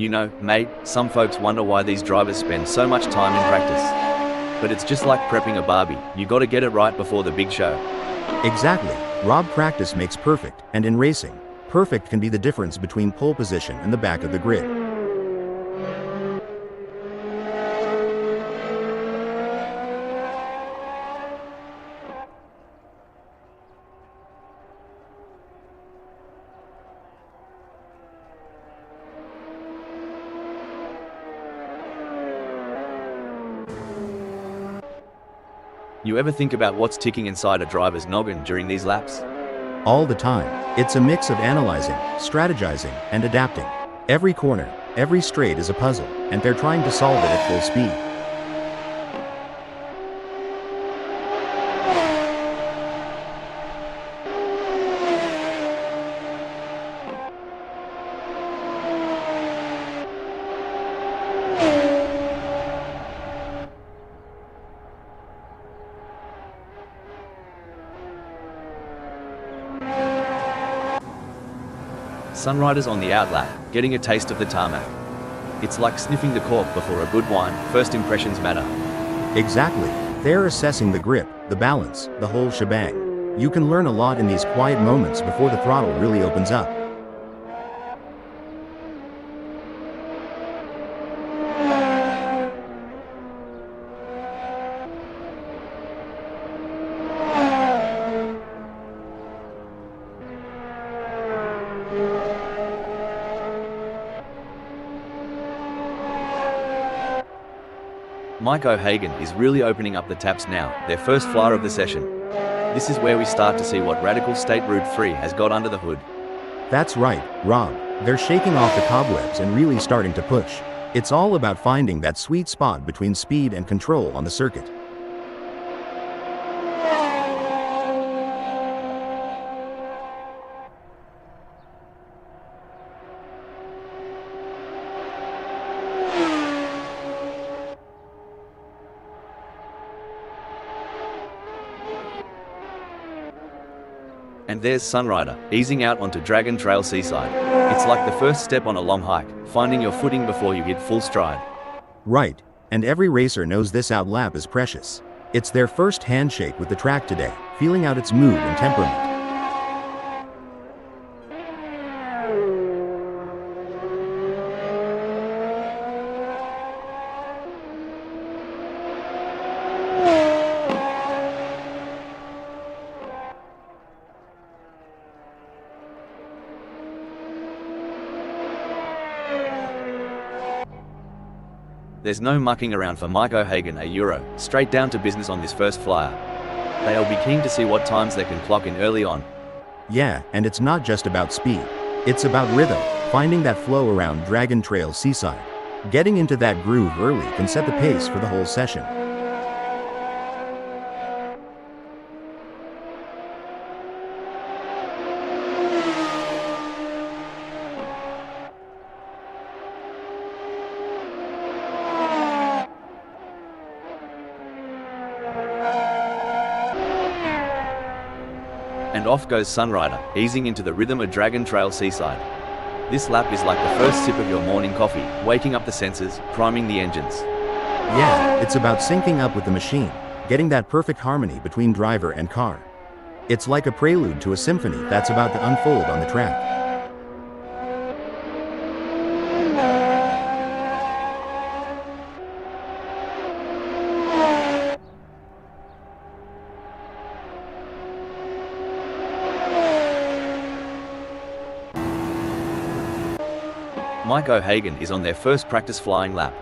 You know, mate, some folks wonder why these drivers spend so much time in practice. But it's just like prepping a barbie, you gotta get it right before the big show. Exactly. Rob, practice makes perfect, and in racing, perfect can be the difference between pole position and the back of the grid. You ever think about what's ticking inside a driver's noggin during these laps? All the time. It's a mix of analyzing, strategizing, and adapting. Every corner, every straight is a puzzle, and they're trying to solve it at full speed. Sunriders on the outlap, getting a taste of the tarmac. It's like sniffing the cork before a good wine, first impressions matter. Exactly. They're assessing the grip, the balance, the whole shebang. You can learn a lot in these quiet moments before the throttle really opens up. Mike O'Hagan is really opening up the taps now, their first flyer of the session. This is where we start to see what radical State Route 3 has got under the hood. That's right, Rob. They're shaking off the cobwebs and really starting to push. It's all about finding that sweet spot between speed and control on the circuit. And there's Sunrider, easing out onto Dragon Trail Seaside. It's like the first step on a long hike, finding your footing before you hit full stride. Right, and every racer knows this outlap is precious. It's their first handshake with the track today, feeling out its mood and temperament. There's no mucking around for Mike O'Hagan a Euro, straight down to business on this first flyer. They'll be keen to see what times they can clock in early on. Yeah, and it's not just about speed. It's about rhythm, finding that flow around Dragon Trail Seaside. Getting into that groove early can set the pace for the whole session. And off goes Sunrider, easing into the rhythm of Dragon Trail Seaside. This lap is like the first sip of your morning coffee, waking up the senses, priming the engines. Yeah, it's about syncing up with the machine, getting that perfect harmony between driver and car. It's like a prelude to a symphony that's about to unfold on the track. Mike O'Hagan is on their first practice flying lap.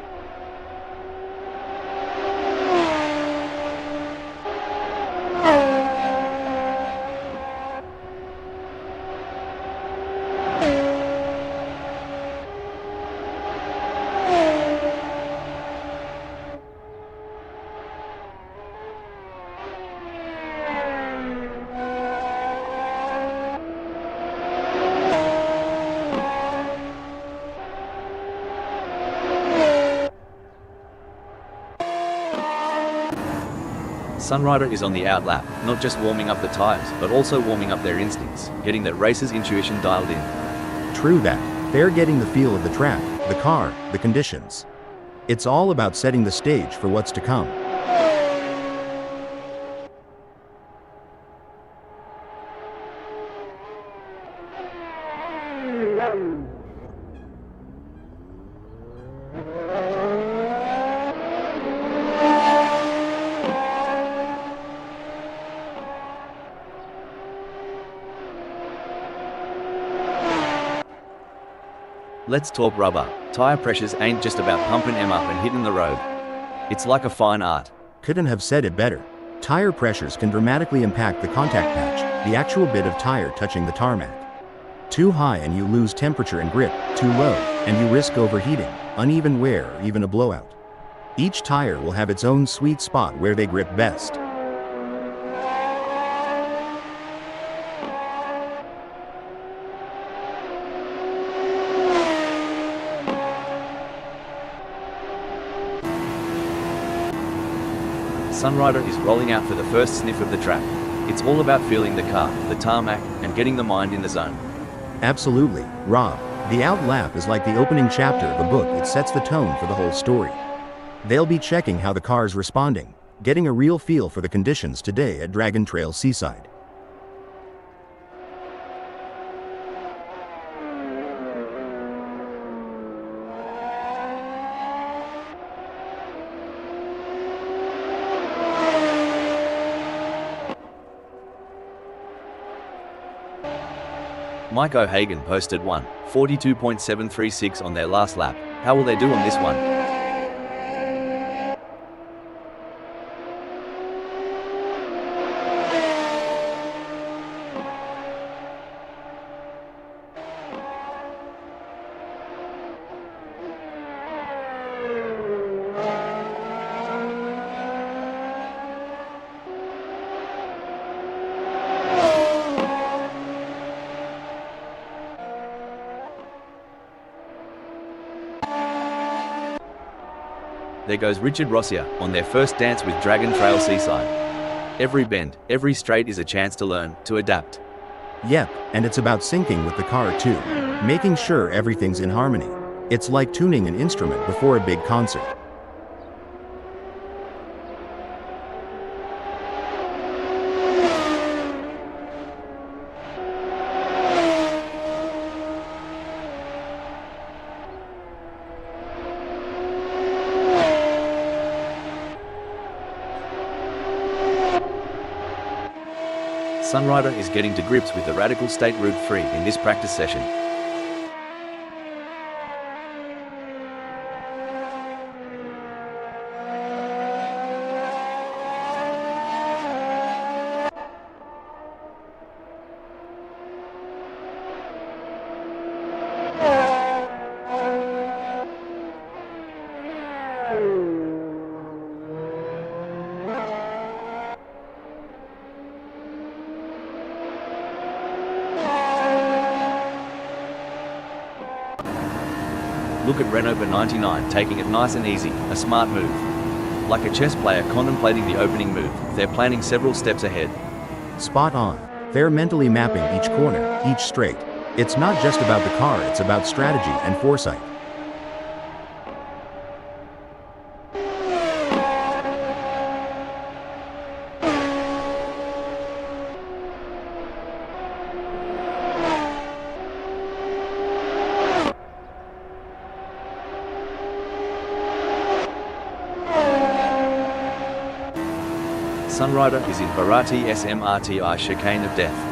Sunrider is on the outlap, not just warming up the tyres, but also warming up their instincts, getting that racer's intuition dialed in. True that. They're getting the feel of the track, the car, the conditions. It's all about setting the stage for what's to come. Let's talk rubber. Tire pressures ain't just about pumping them up and hitting the road. It's like a fine art. Couldn't have said it better. Tire pressures can dramatically impact the contact patch, the actual bit of tire touching the tarmac. Too high and you lose temperature and grip, too low, and you risk overheating, uneven wear, or even a blowout. Each tire will have its own sweet spot where they grip best. Sunrider is rolling out for the first sniff of the track. It's all about feeling the car, the tarmac, and getting the mind in the zone. Absolutely, Rob. The out lap is like the opening chapter of a book. It sets the tone for the whole story. They'll be checking how the car's responding, getting a real feel for the conditions today at Dragon Trail Seaside. Mike O'Hagan posted 1:42.736 on their last lap. How will they do on this one? There goes Richard Rossier on their first dance with Dragon Trail Seaside. Every bend, every straight is a chance to learn, to adapt. Yep, and it's about syncing with the car too, making sure everything's in harmony. It's like tuning an instrument before a big concert. Sunrider is getting to grips with the Radical State Route 3 in this practice session. Look at Renault 99 taking it nice and easy, a smart move. Like a chess player contemplating the opening move, they're planning several steps ahead. Spot on. They're mentally mapping each corner, each straight. It's not just about the car, it's about strategy and foresight. Sunrider is in Bharati SMRTI chicane of death.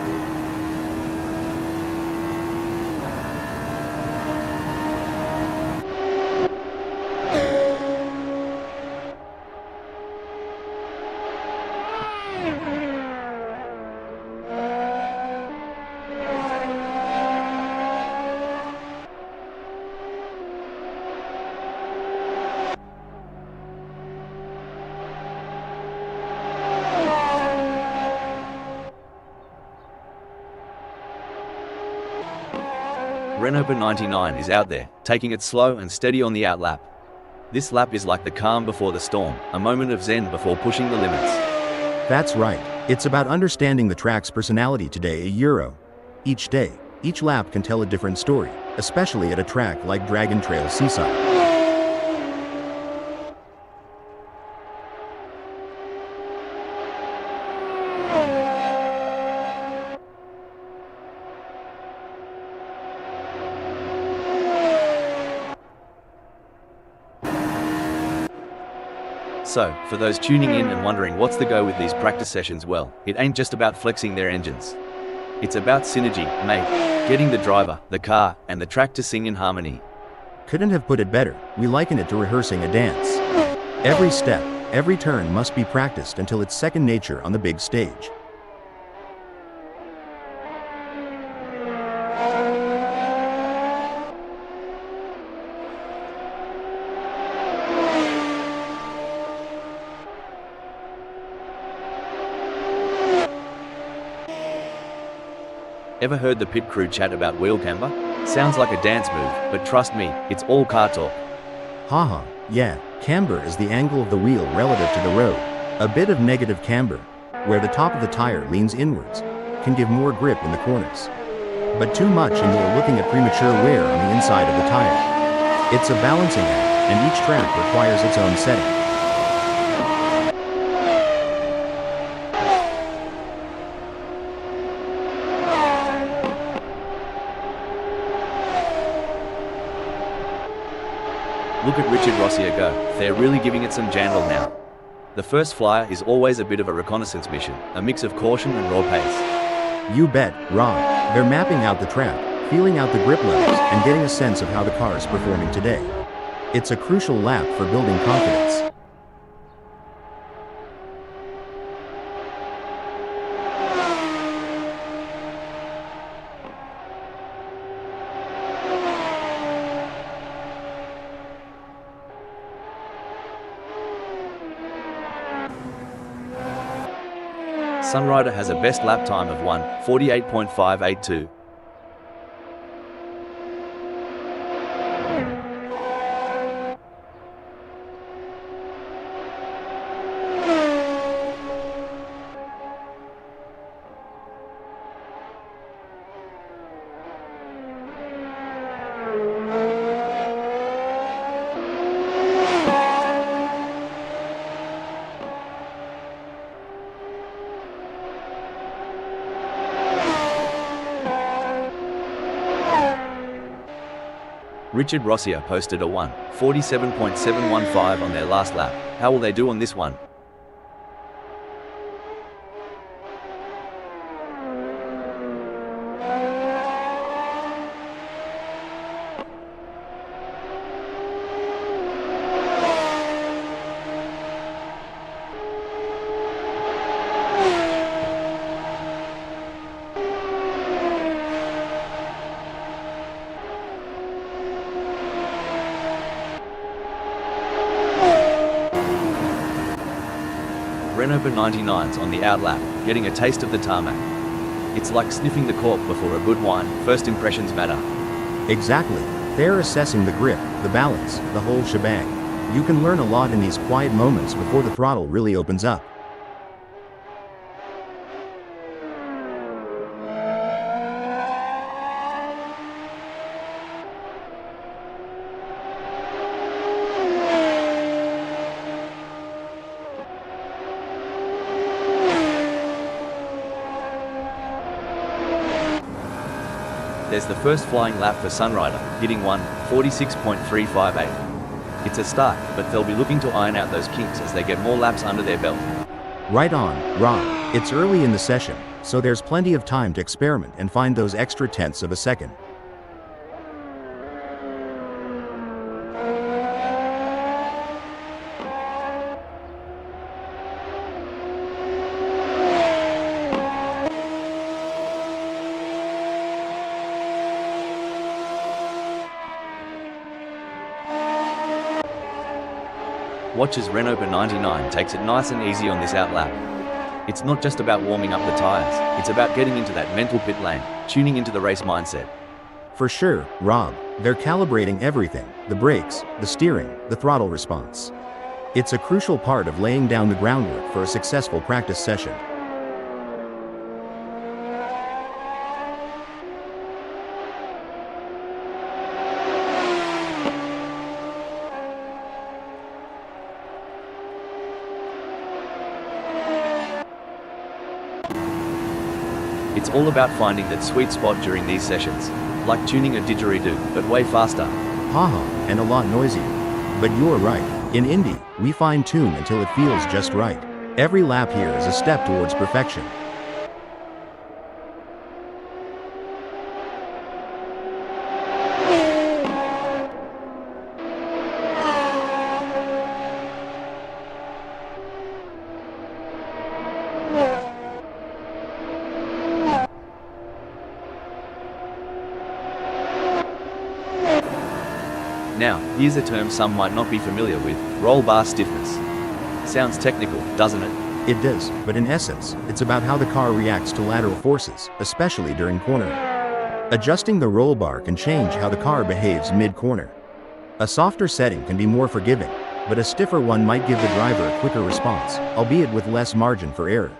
Renault 99 is out there, taking it slow and steady on the out lap. This lap is like the calm before the storm, a moment of zen before pushing the limits. That's right. It's about understanding the track's personality today, a Euro. Each day, each lap can tell a different story, especially at a track like Dragon Trail Seaside. So, for those tuning in and wondering what's the go with these practice sessions, well, it ain't just about flexing their engines. It's about synergy, mate. Getting the driver, the car, and the track to sing in harmony. Couldn't have put it better. We liken it to rehearsing a dance. Every step, every turn must be practiced until it's second nature on the big stage. Ever heard the pit crew chat about wheel camber? Sounds like a dance move, but trust me, it's all car talk. Haha, yeah, camber is the angle of the wheel relative to the road. A bit of negative camber, where the top of the tire leans inwards, can give more grip in the corners. But too much and you're looking at premature wear on the inside of the tire. It's a balancing act, and each track requires its own setting. Look at Richard Rossier go, they're really giving it some jandle now. The first flyer is always a bit of a reconnaissance mission, a mix of caution and raw pace. You bet, Rob. They're mapping out the track, feeling out the grip levels, and getting a sense of how the car is performing today. It's a crucial lap for building confidence. Sunrider has a best lap time of 1:48.582. Richard Rossier posted a 1:47.715 on their last lap. How will they do on this one? Renault 99's on the outlap, getting a taste of the tarmac. It's like sniffing the cork before a good wine. First impressions matter. Exactly. They're assessing the grip, the balance, the whole shebang. You can learn a lot in these quiet moments before the throttle really opens up. There's the first flying lap for Sunrider, hitting 1:46.358. It's a start, but they'll be looking to iron out those kinks as they get more laps under their belt. Right on, Rob. It's early in the session, so there's plenty of time to experiment and find those extra tenths of a second. Watch as Renault 99 takes it nice and easy on this outlap. It's not just about warming up the tyres, it's about getting into that mental pit lane, tuning into the race mindset. For sure, Rob. They're calibrating everything: the brakes, the steering, the throttle response. It's a crucial part of laying down the groundwork for a successful practice session. It's all about finding that sweet spot during these sessions, like tuning a didgeridoo, but way faster. Haha, and a lot noisier. But you're right. In Indy, we fine-tune until it feels just right. Every lap here is a step towards perfection. Now, here's a term some might not be familiar with: roll bar stiffness. Sounds technical, doesn't it? It does, but in essence, it's about how the car reacts to lateral forces, especially during cornering. Adjusting the roll bar can change how the car behaves mid-corner. A softer setting can be more forgiving, but a stiffer one might give the driver a quicker response, albeit with less margin for error.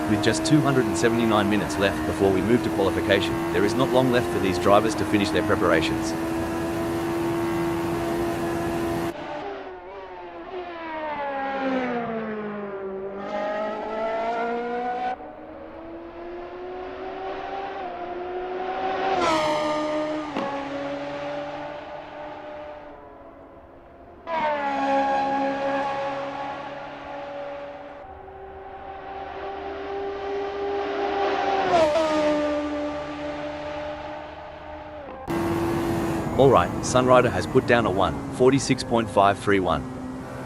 With just 279 minutes left before we move to qualification, there is not long left for these drivers to finish their preparations. Alright, Sunrider has put down a 1:46.531.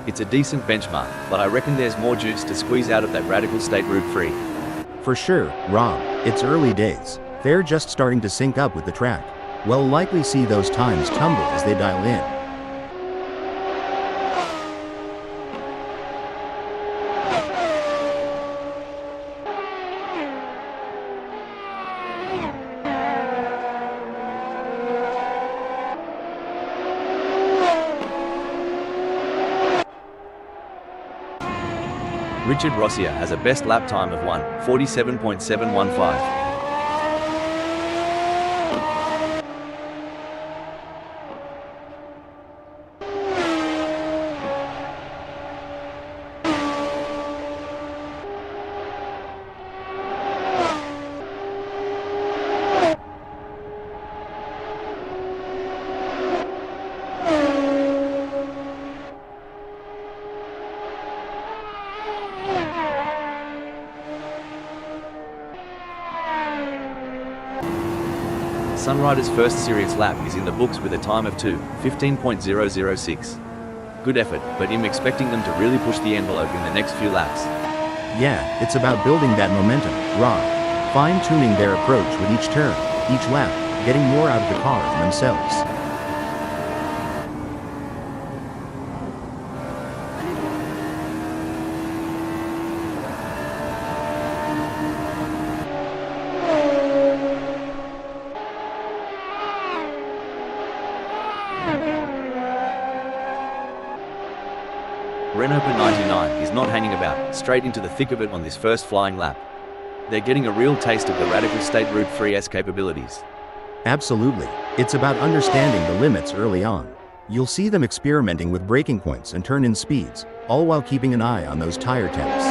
It's a decent benchmark, but I reckon there's more juice to squeeze out of that radical state route 3. For sure, Rob, it's early days. They're just starting to sync up with the track. We'll likely see those times tumble as they dial in. Richard Rossier has a best lap time of 1:47.715. Sunrider's first serious lap is in the books with a time of 2:15.006. Good effort, but I'm expecting them to really push the envelope in the next few laps. Yeah, it's about building that momentum, Rob. Fine-tuning their approach with each turn, each lap, getting more out of the car and themselves. Renault 99 is not hanging about, straight into the thick of it on this first flying lap. They're getting a real taste of the radical state route 3's capabilities. Absolutely. It's about understanding the limits early on. You'll see them experimenting with braking points and turn-in speeds, all while keeping an eye on those tire temps.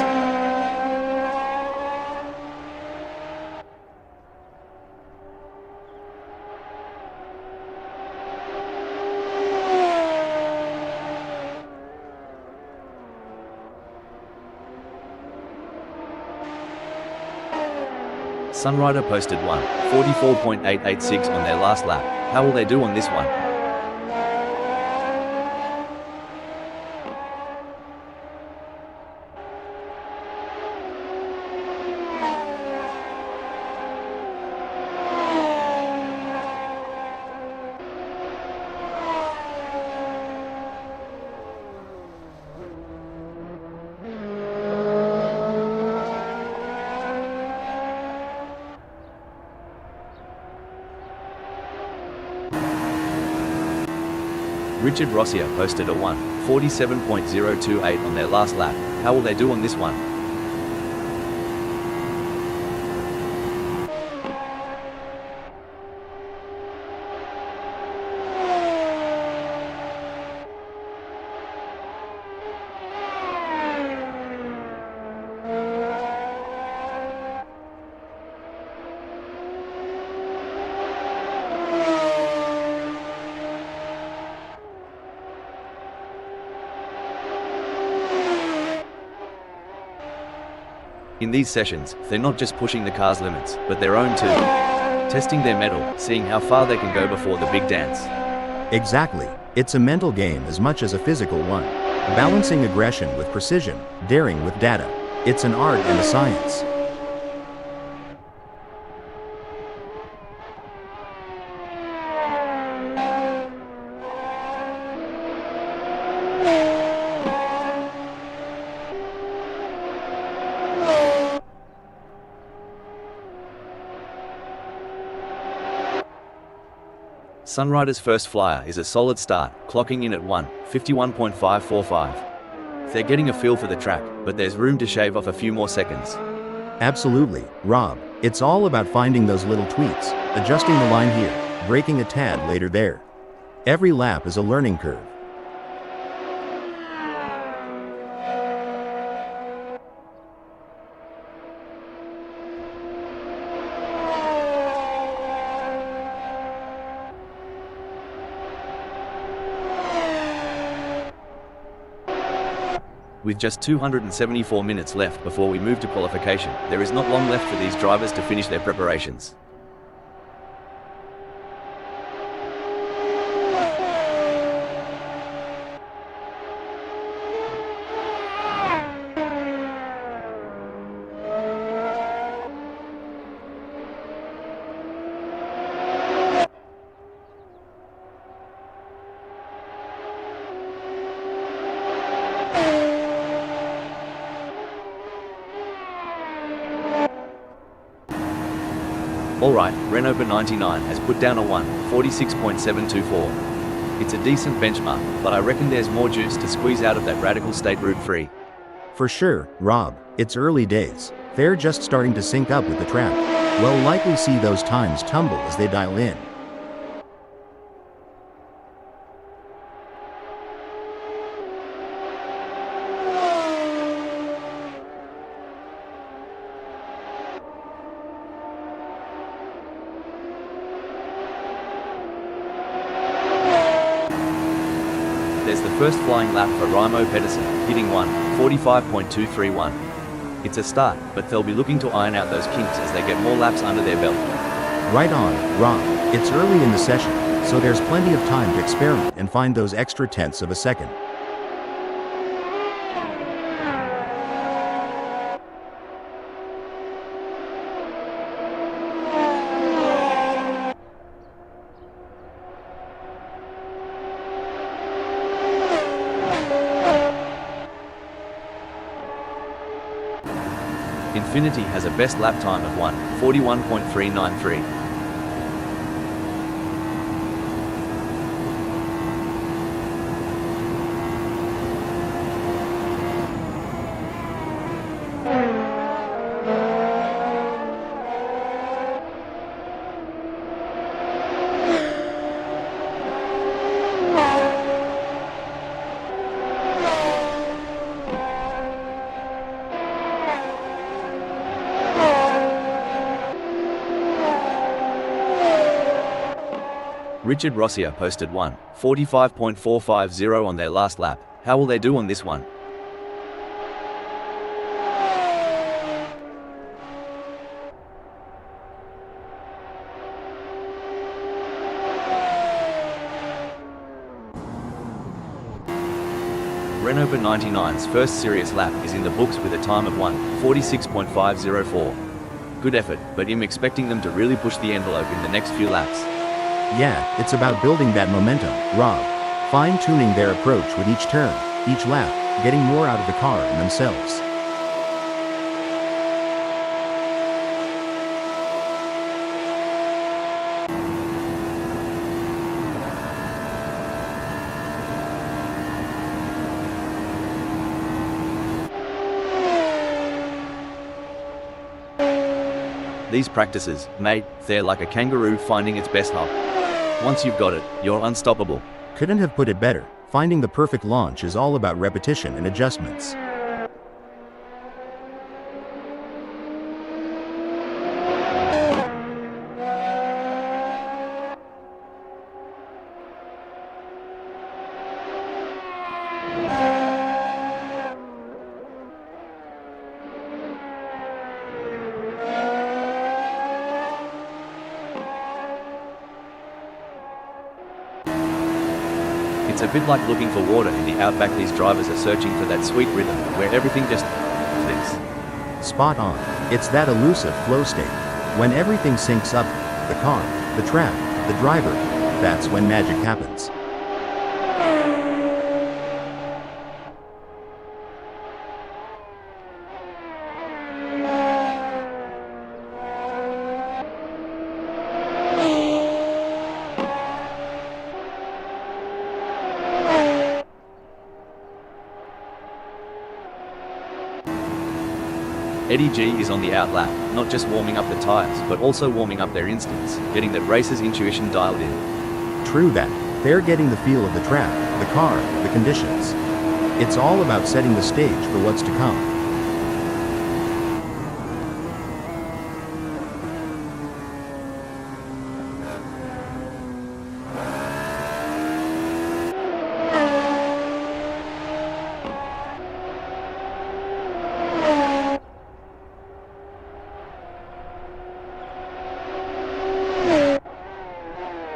Sunrider posted 1:44.886 on their last lap. How will they do on this one? Richard Rossier posted a 1:47.028 on their last lap. How will they do on this one? In these sessions, they're not just pushing the car's limits, but their own too. Testing their mettle, seeing how far they can go before the big dance. Exactly. It's a mental game as much as a physical one. Balancing aggression with precision, daring with data. It's an art and a science. Sunrider's first flyer is a solid start, clocking in at 1:51.545. They're getting a feel for the track, but there's room to shave off a few more seconds. Absolutely, Rob. It's all about finding those little tweaks, adjusting the line here, braking a tad later there. Every lap is a learning curve. With just 274 minutes left before we move to qualification, there is not long left for these drivers to finish their preparations. Alright, Renault 99 has put down a 1:46.724. It's a decent benchmark, but I reckon there's more juice to squeeze out of that radical state route free. For sure, Rob. It's early days. They're just starting to sync up with the track. We'll likely see those times tumble as they dial in. There's the first flying lap for Raimo Pedersen, hitting 1:45.231. It's a start, but they'll be looking to iron out those kinks as they get more laps under their belt. Right on, Rob. It's early in the session, so there's plenty of time to experiment and find those extra tenths of a second. Infinity has a best lap time of 1:41.393. Richard Rossier posted 1:45.450 on their last lap. How will they do on this one? Renault 99's first serious lap is in the books with a time of 1:46.504. Good effort, but I'm expecting them to really push the envelope in the next few laps. Yeah, it's about building that momentum, Rob. Fine-tuning their approach with each turn, each lap, getting more out of the car and themselves. These practices, mate, they're like a kangaroo finding its best hop. Once you've got it, you're unstoppable. Couldn't have put it better. Finding the perfect launch is all about repetition and adjustments. It's a bit like looking for water in the outback. These drivers are searching for that sweet rhythm where everything just clicks. Spot on. It's that elusive flow state. When everything syncs up, the car, the track, the driver, that's when magic happens. Eddie G is on the outlap, not just warming up the tyres, but also warming up their instincts, getting that racer's intuition dialed in. True that. They're getting the feel of the track, the car, the conditions. It's all about setting the stage for what's to come.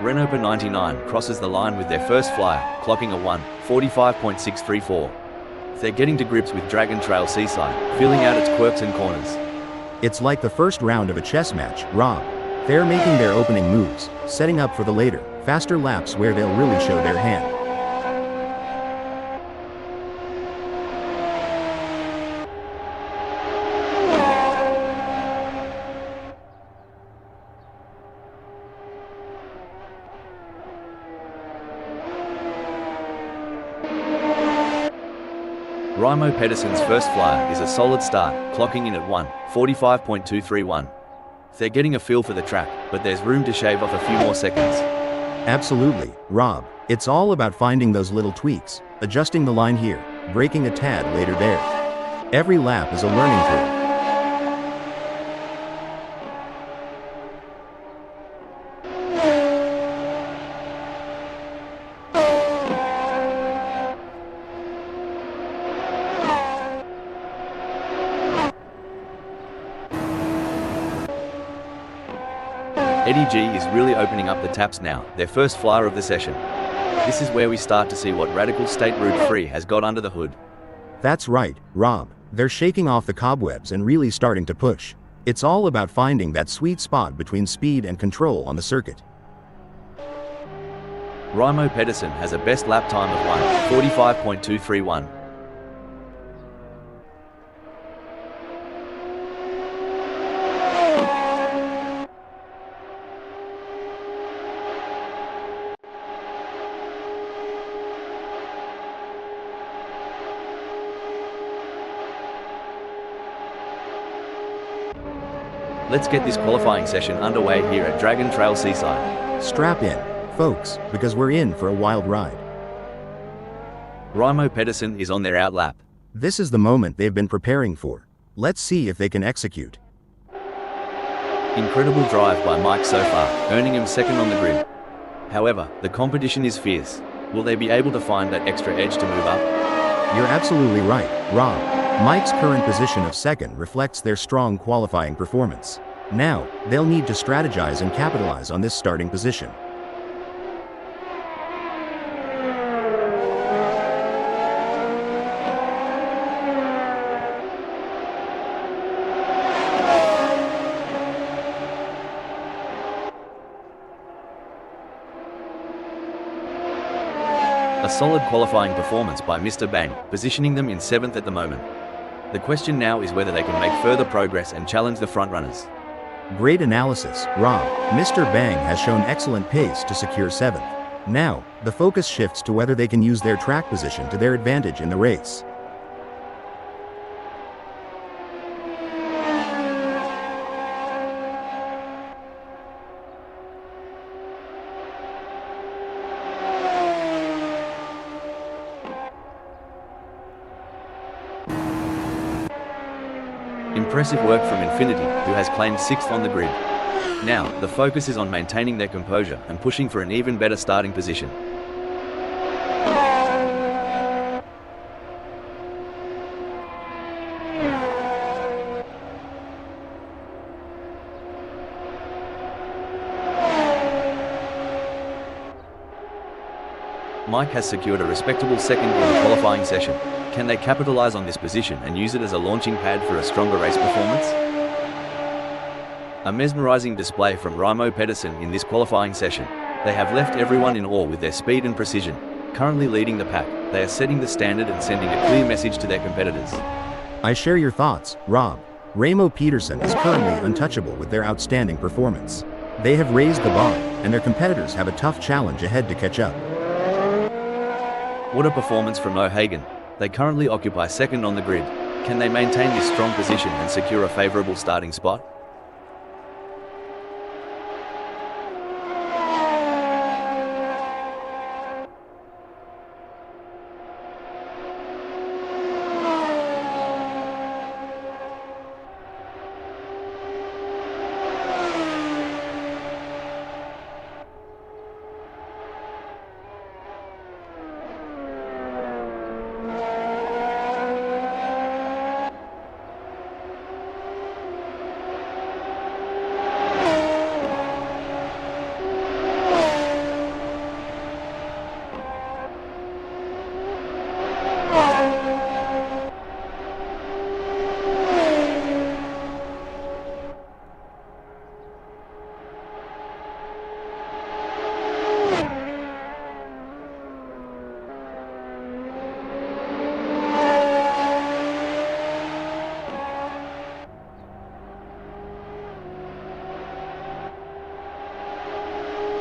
Renault 99 crosses the line with their first flyer, clocking a 1:45.634. They're getting to grips with Dragon Trail Seaside, feeling out its quirks and corners. It's like the first round of a chess match, Rob. They're making their opening moves, setting up for the later, faster laps where they'll really show their hand. Raimo Pedersen's first flyer is a solid start, clocking in at 1:45.231. They're getting a feel for the track, but there's room to shave off a few more seconds. Absolutely, Rob. It's all about finding those little tweaks, adjusting the line here, braking a tad later there. Every lap is a learning curve. Eddie G is really opening up the taps now, their first flyer of the session. This is where we start to see what Radical State Route 3 has got under the hood. That's right, Rob. They're shaking off the cobwebs and really starting to push. It's all about finding that sweet spot between speed and control on the circuit. Raimo Pedersen has a best lap time of 1:45.231. Let's get this qualifying session underway here at Dragon Trail Seaside. Strap in, folks, because we're in for a wild ride. Raimo Pedersen is on their outlap. This is the moment they've been preparing for. Let's see if they can execute. Incredible drive by Mike so far, earning him second on the grid. However, the competition is fierce. Will they be able to find that extra edge to move up? You're absolutely right, Rob. Mike's current position of second reflects their strong qualifying performance. Now, they'll need to strategize and capitalize on this starting position. A solid qualifying performance by Mr. Bang, positioning them in 7th at the moment. The question now is whether they can make further progress and challenge the frontrunners. Great analysis, Rob. Mr. Bang has shown excellent pace to secure 7th. Now, the focus shifts to whether they can use their track position to their advantage in the race. Impressive work from Infinity, who has claimed 6th on the grid. Now, the focus is on maintaining their composure and pushing for an even better starting position. Mike has secured a respectable second in the qualifying session. Can they capitalize on this position and use it as a launching pad for a stronger race performance? A mesmerizing display from Raimo Pedersen in this qualifying session. They have left everyone in awe with their speed and precision. Currently leading the pack, they are setting the standard and sending a clear message to their competitors. I share your thoughts, Rob. Raimo Pedersen is currently untouchable with their outstanding performance. They have raised the bar, and their competitors have a tough challenge ahead to catch up. What a performance from O'Hagan. They currently occupy second on the grid. Can they maintain this strong position and secure a favourable starting spot?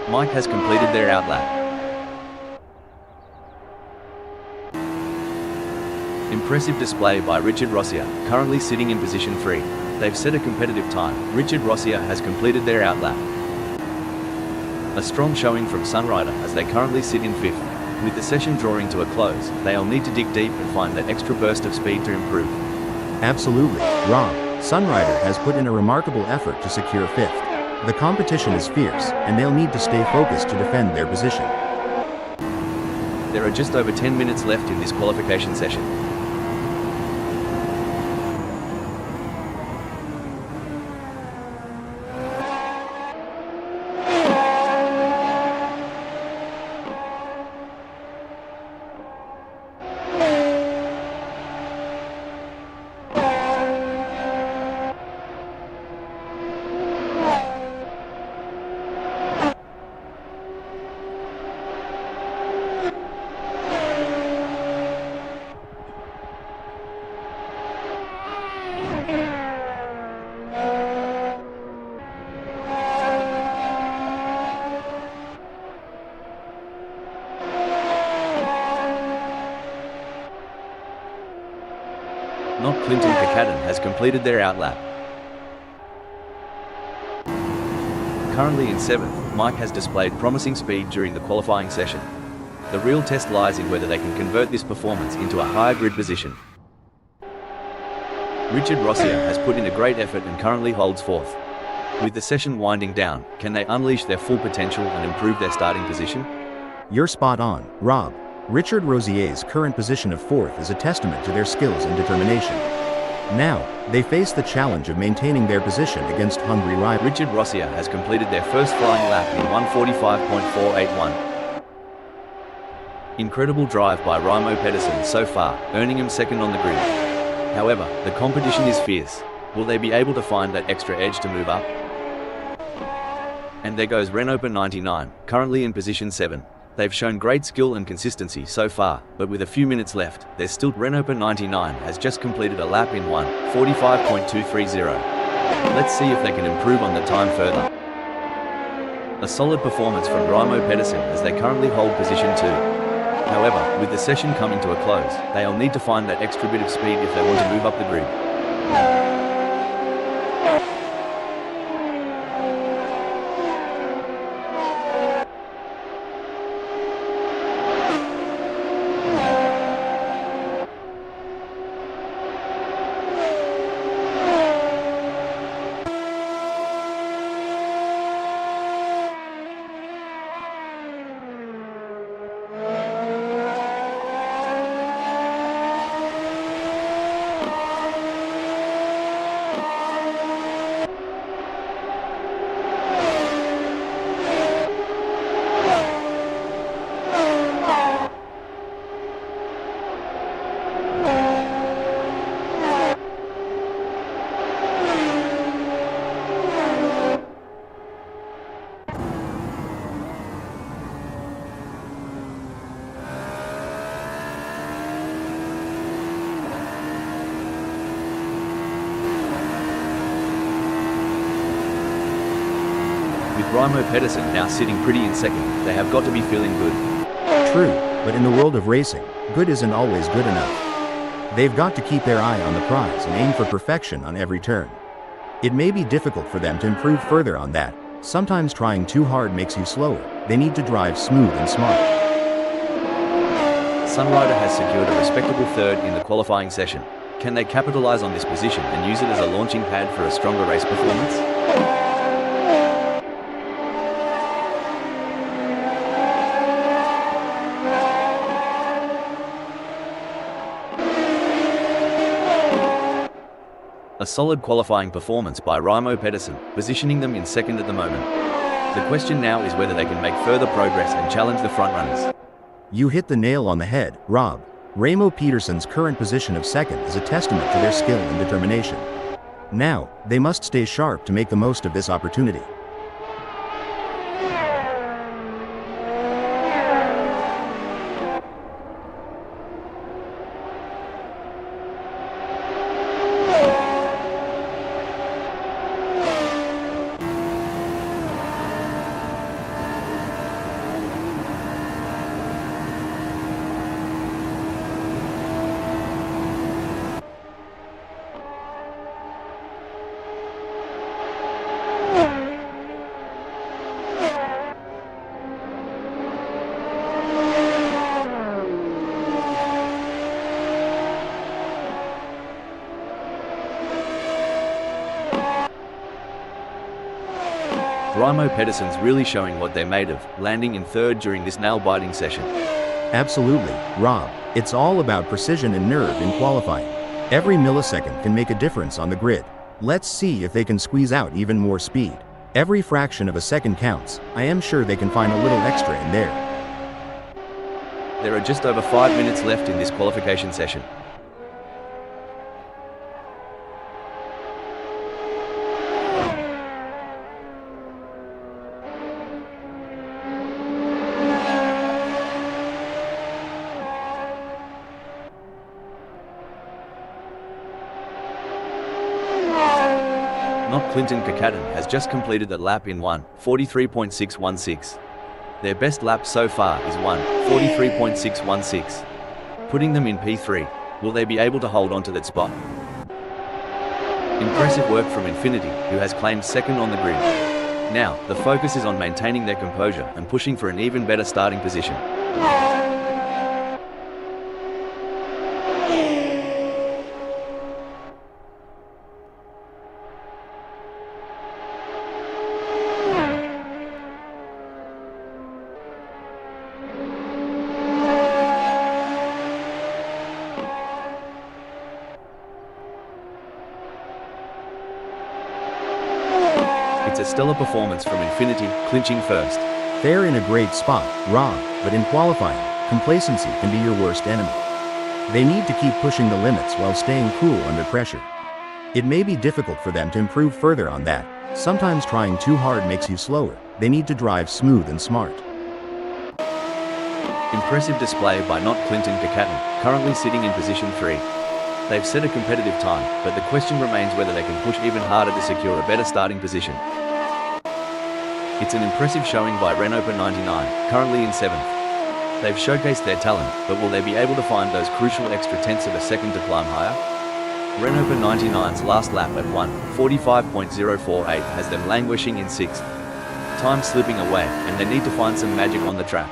Mike has completed their outlap. Impressive display by Richard Rossier, currently sitting in position 3. They've set a competitive time. Richard Rossier has completed their outlap. A strong showing from Sunrider as they currently sit in 5th. With the session drawing to a close, they'll need to dig deep and find that extra burst of speed to improve. Absolutely, Rob. Sunrider has put in a remarkable effort to secure 5th. The competition is fierce, and they'll need to stay focused to defend their position. There are just over 10 minutes left in this qualification session. Not Clinton Kakaden has completed their outlap. Currently in 7th, Mike has displayed promising speed during the qualifying session. The real test lies in whether they can convert this performance into a higher grid position. Richard Rossier has put in a great effort and currently holds 4th. With the session winding down, can they unleash their full potential and improve their starting position? You're spot on, Rob. Richard Rossier's current position of 4th is a testament to their skills and determination. Now, they face the challenge of maintaining their position against hungry rivals. Richard Rossier has completed their first flying lap in 1:45.481. Incredible drive by Raimo Pedersen so far, earning him second on the grid. However, the competition is fierce. Will they be able to find that extra edge to move up? And there goes Renopa 99, currently in position 7. They've shown great skill and consistency so far, but with a few minutes left, there's still. Renopa 99 has just completed a lap in 1:45.230. Let's see if they can improve on the time further. A solid performance from Raimo Pedersen as they currently hold position 2. However, with the session coming to a close, they'll need to find that extra bit of speed if they want to move up the grid. Raimo Pedersen now sitting pretty in second. They have got to be feeling good. True, but in the world of racing, good isn't always good enough. They've got to keep their eye on the prize and aim for perfection on every turn. It may be difficult for them to improve further on that. Sometimes trying too hard makes you slower. They need to drive smooth and smart. Sunrider has secured a respectable third in the qualifying session. Can they capitalize on this position and use it as a launching pad for a stronger race performance? A solid qualifying performance by Raimo Pedersen, positioning them in second at the moment. The question now is whether they can make further progress and challenge the frontrunners. You hit the nail on the head, Rob. Raimo Pedersen's current position of second is a testament to their skill and determination. Now, they must stay sharp to make the most of this opportunity. Raimo Pedersen's really showing what they're made of, landing in third during this nail-biting session. Absolutely, Rob. It's all about precision and nerve in qualifying. Every millisecond can make a difference on the grid. Let's see if they can squeeze out even more speed. Every fraction of a second counts. I am sure they can find a little extra in there. There are just over 5 minutes left in this qualification session. Clinton Kakaten has just completed the lap in 1:43.616. Their best lap so far is 1:43.616, putting them in P3. Will they be able to hold on to that spot? Impressive work from Infinity, who has claimed second on the grid. Now, the focus is on maintaining their composure and pushing for an even better starting position. It's a stellar performance from Infinity, clinching first. They're in a great spot, Rob, but in qualifying, complacency can be your worst enemy. They need to keep pushing the limits while staying cool under pressure. It may be difficult for them to improve further on that. Sometimes trying too hard makes you slower. They need to drive smooth and smart. Impressive display by not Clinton Kakaten, currently sitting in position 3. They've set a competitive time, but the question remains whether they can push even harder to secure a better starting position. It's an impressive showing by Renopa 99, currently in 7th. They've showcased their talent, but will they be able to find those crucial extra tenths of a second to climb higher? Renopa 99's last lap at 1:45.048 has them languishing in 6th. Time slipping away, and they need to find some magic on the track.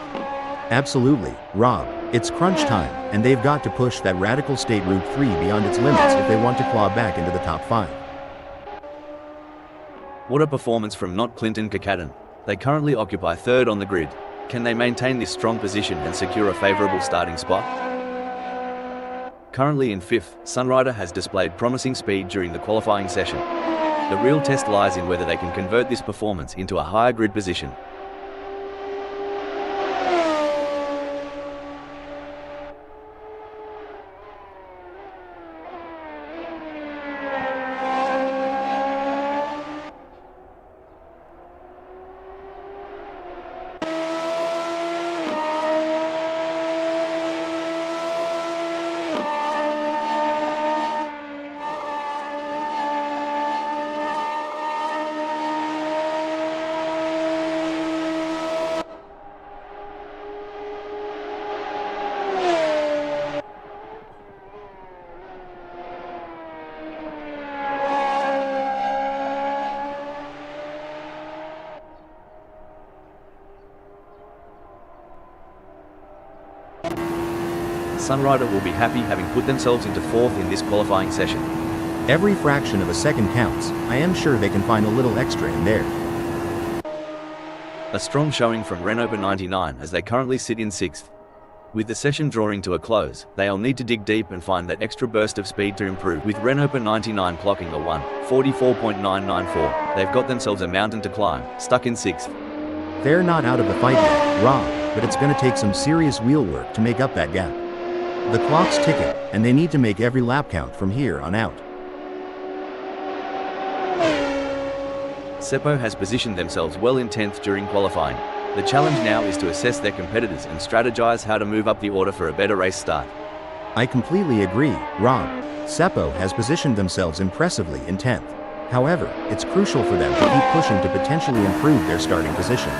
Absolutely, Rob. It's crunch time, and they've got to push that radical state Route 3 beyond its limits if they want to claw back into the top 5. What a performance from not Clinton Kakaten. They currently occupy third on the grid. Can they maintain this strong position and secure a favourable starting spot? Currently in 5th, Sunrider has displayed promising speed during the qualifying session. The real test lies in whether they can convert this performance into a higher grid position. Sunrider will be happy having put themselves into 4th in this qualifying session. Every fraction of a second counts. I am sure they can find a little extra in there. A strong showing from Renault 99 as they currently sit in 6th. With the session drawing to a close, they'll need to dig deep and find that extra burst of speed to improve. With Renault 99 clocking a 1:44.994, they've got themselves a mountain to climb, stuck in 6th. They're not out of the fight yet, Rob, but it's going to take some serious wheel work to make up that gap. The clock's ticking, and they need to make every lap count from here on out. Seppo has positioned themselves well in 10th during qualifying. The challenge now is to assess their competitors and strategize how to move up the order for a better race start. I completely agree, Rob. Seppo has positioned themselves impressively in 10th. However, it's crucial for them to keep pushing to potentially improve their starting position.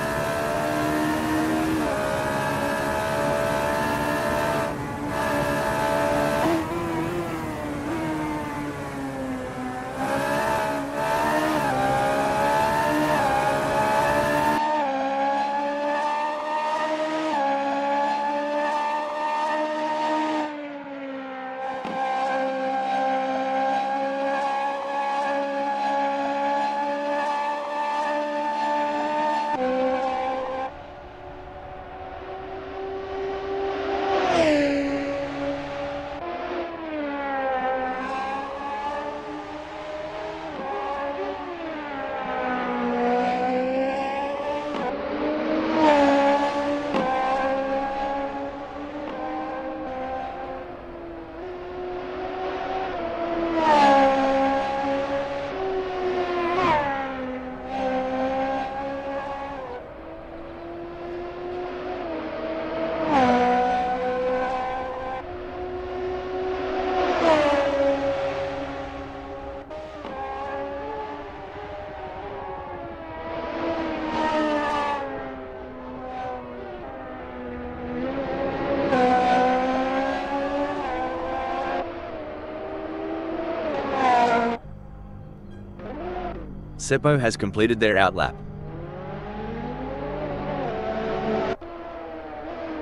Seppo has completed their outlap.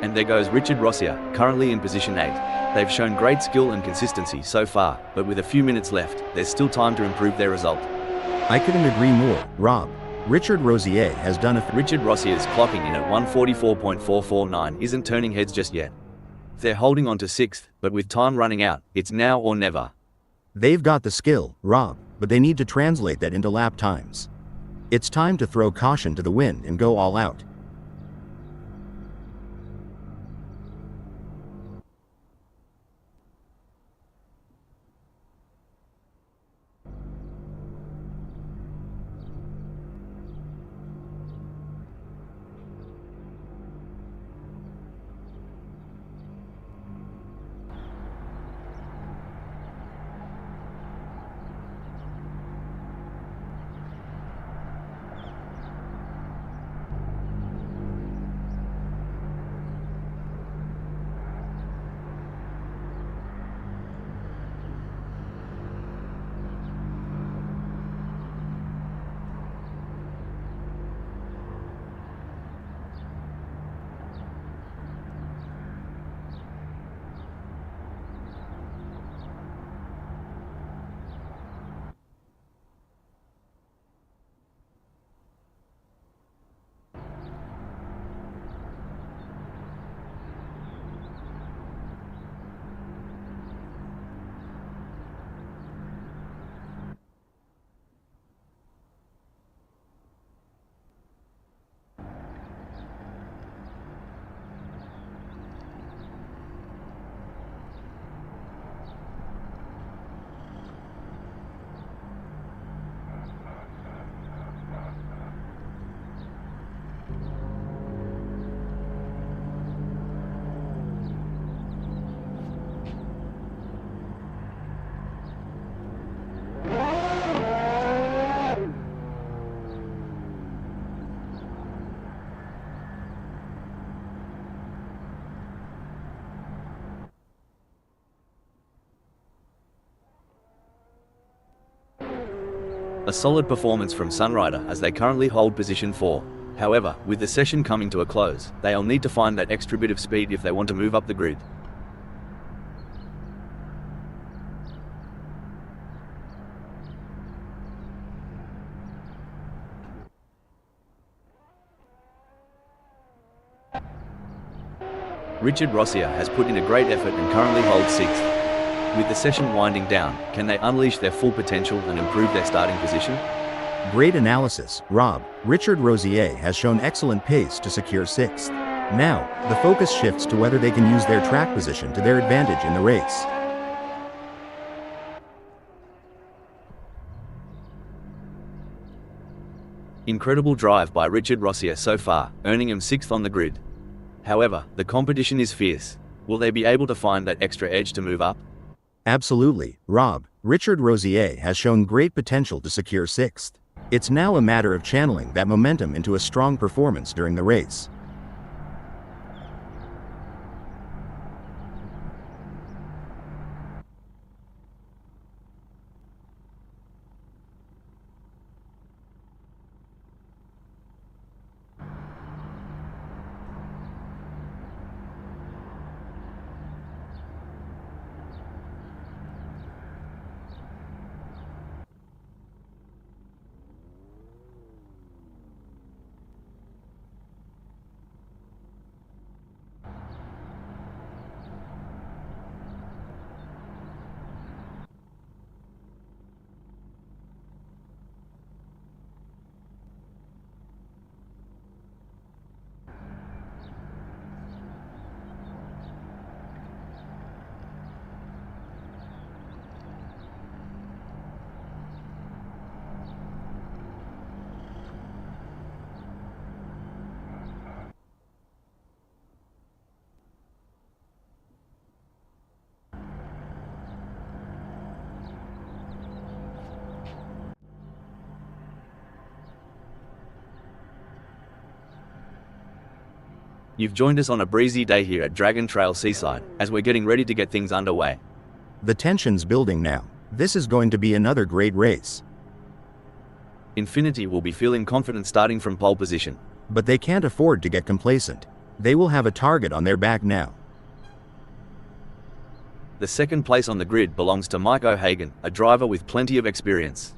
And there goes Richard Rossia, currently in position 8. They've shown great skill and consistency so far, but with a few minutes left, there's still time to improve their result. I couldn't agree more, Rob. Richard Rosier has done Richard Rossier's clocking in at 1:44.449 isn't turning heads just yet. They're holding on to 6th, but with time running out, it's now or never. They've got the skill, Rob, but they need to translate that into lap times. It's time to throw caution to the wind and go all out. A solid performance from Sunrider as they currently hold position 4. However, with the session coming to a close, they'll need to find that extra bit of speed if they want to move up the grid. Richard Rossier has put in a great effort and currently holds 6th. With the session winding down, can they unleash their full potential and improve their starting position? Great analysis, Rob. Richard Rossier has shown excellent pace to secure 6th. Now, the focus shifts to whether they can use their track position to their advantage in the race. Incredible drive by Richard Rossier so far, earning him 6th on the grid. However, the competition is fierce. Will they be able to find that extra edge to move up? Absolutely, Rob. Richard Rossier has shown great potential to secure 6th. It's now a matter of channeling that momentum into a strong performance during the race. You've joined us on a breezy day here at Dragon Trail Seaside, as we're getting ready to get things underway. The tension's building now. This is going to be another great race. Infinity will be feeling confident starting from pole position. But they can't afford to get complacent. They will have a target on their back now. The second place on the grid belongs to Mike O'Hagan, a driver with plenty of experience.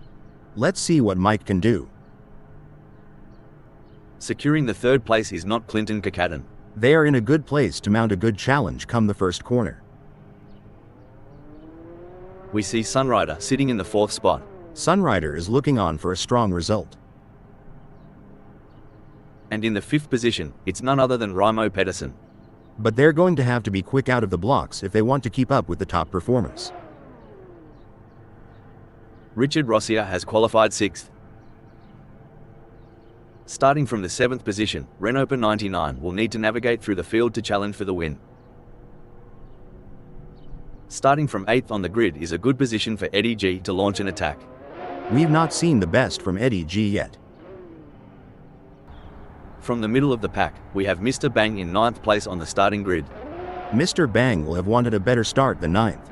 Let's see what Mike can do. Securing the third place is not Clinton Kakaden. They are in a good place to mount a good challenge come the first corner. We see Sunrider sitting in the 4th spot. Sunrider is looking on for a strong result. And in the 5th position, it's none other than Raimo Pedersen. But they're going to have to be quick out of the blocks if they want to keep up with the top performers. Richard Rossier has qualified 6th. Starting from the 7th position, Renoper 99 will need to navigate through the field to challenge for the win. Starting from 8th on the grid is a good position for Eddie G to launch an attack. We've not seen the best from Eddie G yet. From the middle of the pack, we have Mr. Bang in 9th place on the starting grid. Mr. Bang will have wanted a better start than 9th.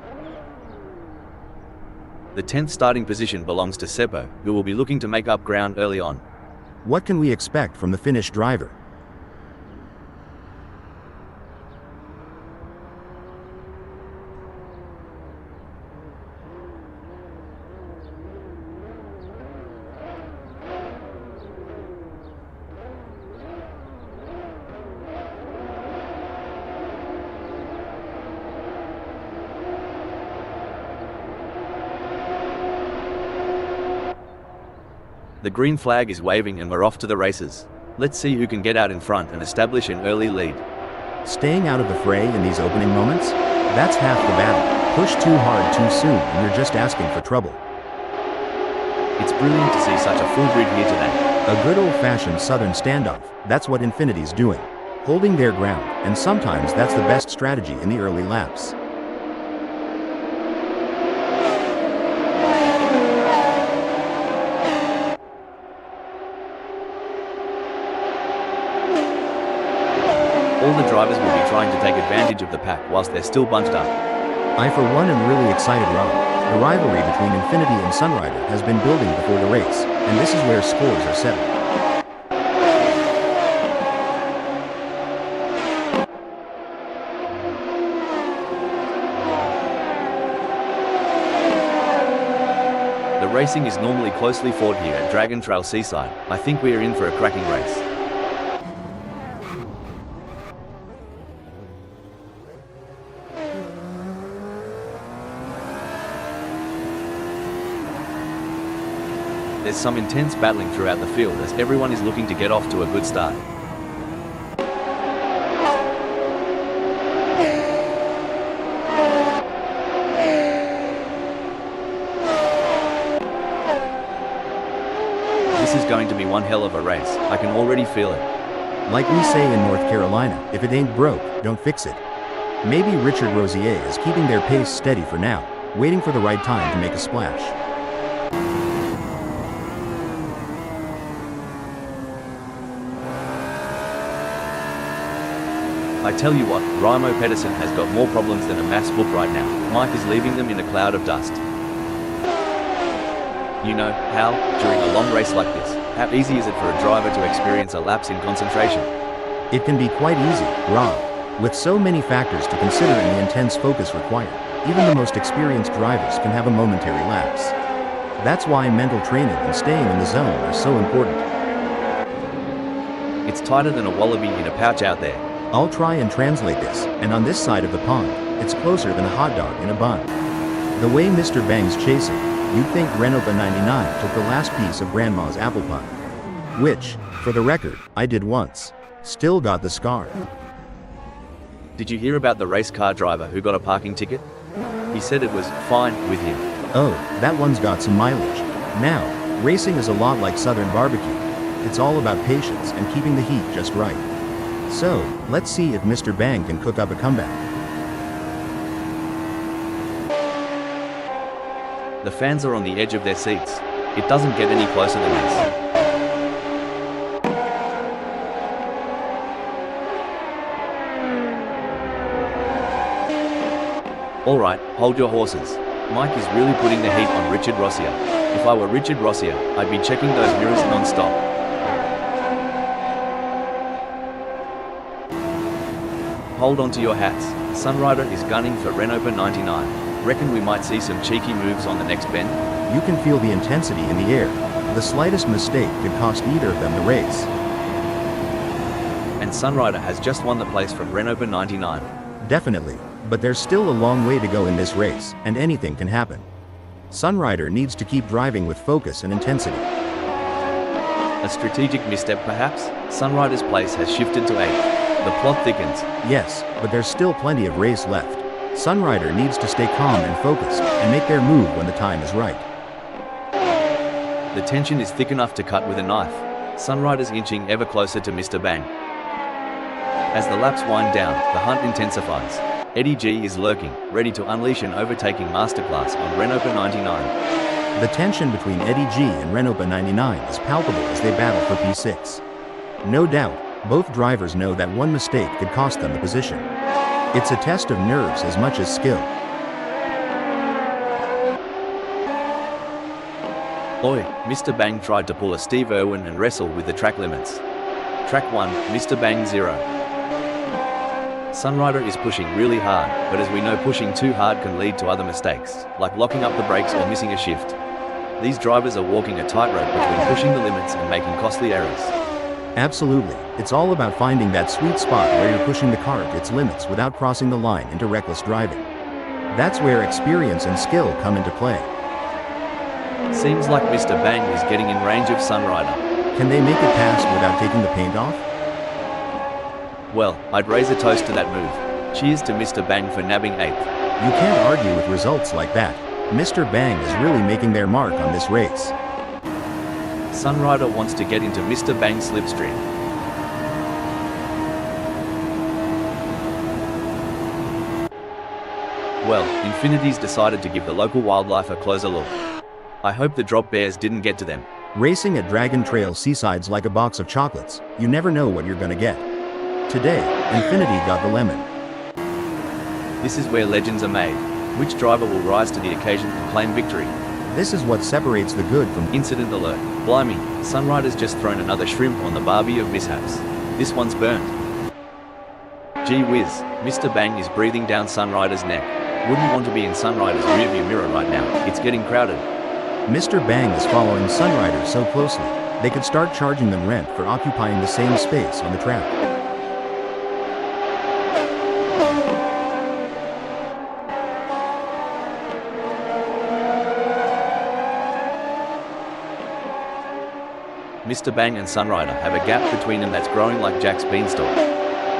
The 10th starting position belongs to Seppo, who will be looking to make up ground early on. What can we expect from the Finnish driver? The green flag is waving and we're off to the races. Let's see who can get out in front and establish an early lead. Staying out of the fray in these opening moments? That's half the battle. Push too hard too soon and you're just asking for trouble. It's brilliant to see such a full grid here today. A good old-fashioned southern standoff. That's what Infinity's doing. Holding their ground, and sometimes that's the best strategy in the early laps. All the drivers will be trying to take advantage of the pack whilst they're still bunched up. I for one am really excited, Rob. The rivalry between Infinity and Sunrider has been building before the race, and this is where scores are settled. The racing is normally closely fought here at Dragon Trail Seaside. I think we are in for a cracking race. There's some intense battling throughout the field as everyone is looking to get off to a good start. This is going to be one hell of a race. I can already feel it. Like we say in North Carolina, if it ain't broke, don't fix it. Maybe Richard Rosier is keeping their pace steady for now, waiting for the right time to make a splash. I tell you what, Raimo Pedersen has got more problems than a maths book right now. Mike is leaving them in a cloud of dust. You know, Hal, during a long race like this, how easy is it for a driver to experience a lapse in concentration? It can be quite easy, Rob. With so many factors to consider and the intense focus required, even the most experienced drivers can have a momentary lapse. That's why mental training and staying in the zone are so important. It's tighter than a wallaby in a pouch out there. I'll try and translate this, and on this side of the pond, it's closer than a hot dog in a bun. The way Mr. Bang's chasing, you'd think Renault 99 took the last piece of Grandma's apple pie. Which, for the record, I did once. Still got the scar. Did you hear about the race car driver who got a parking ticket? He said it was fine with him. Oh, that one's got some mileage. Now, racing is a lot like Southern barbecue. It's all about patience and keeping the heat just right. So, let's see if Mr. Bang can cook up a comeback. The fans are on the edge of their seats. It doesn't get any closer than this. Alright, hold your horses. Mike is really putting the heat on Richard Rossier. If I were Richard Rossier, I'd be checking those mirrors non-stop. Hold on to your hats. Sunrider is gunning for Renault 99. Reckon we might see some cheeky moves on the next bend? You can feel the intensity in the air. The slightest mistake could cost either of them the race. And Sunrider has just won the place from Renault 99. Definitely, but there's still a long way to go in this race, and anything can happen. Sunrider needs to keep driving with focus and intensity. A strategic misstep perhaps? Sunrider's place has shifted to 8th. The plot thickens. Yes, but there's still plenty of race left. Sunrider needs to stay calm and focused, and make their move when the time is right. The tension is thick enough to cut with a knife. Sunrider's inching ever closer to Mr. Bang. As the laps wind down, the hunt intensifies. Eddie G is lurking, ready to unleash an overtaking masterclass on Renault 99. The tension between Eddie G and Renault 99 is palpable as they battle for P6. No doubt, both drivers know that one mistake could cost them the position. It's a test of nerves as much as skill. Oi, Mr. Bang tried to pull a Steve Irwin and wrestle with the track limits. Track 1, Mr. Bang 0. Sunrider is pushing really hard, but as we know, pushing too hard can lead to other mistakes, like locking up the brakes or missing a shift. These drivers are walking a tightrope between pushing the limits and making costly errors. Absolutely, it's all about finding that sweet spot where you're pushing the car to its limits without crossing the line into reckless driving. That's where experience and skill come into play. Seems like Mr. Bang is getting in range of Sunrider. Can they make it past without taking the paint off? Well, I'd raise a toast to that move. Cheers to Mr. Bang for nabbing 8th. You can't argue with results like that. Mr. Bang is really making their mark on this race. Sunrider wants to get into Mr. Bang's slipstream. Well, Infinity's decided to give the local wildlife a closer look. I hope the drop bears didn't get to them. Racing at Dragon Trail Seaside's like a box of chocolates. You never know what you're gonna get. Today, Infinity got the lemon. This is where legends are made. Which driver will rise to the occasion and claim victory? This is what separates the good from... Incident alert. Blimey, Sunrider's just thrown another shrimp on the barbie of mishaps. This one's burnt. Gee whiz, Mr. Bang is breathing down Sunrider's neck. Wouldn't want to be in Sunrider's rearview mirror right now. It's getting crowded. Mr. Bang is following Sunrider so closely, they could start charging them rent for occupying the same space on the track. Mr. Bang and Sunrider have a gap between them that's growing like Jack's beanstalk.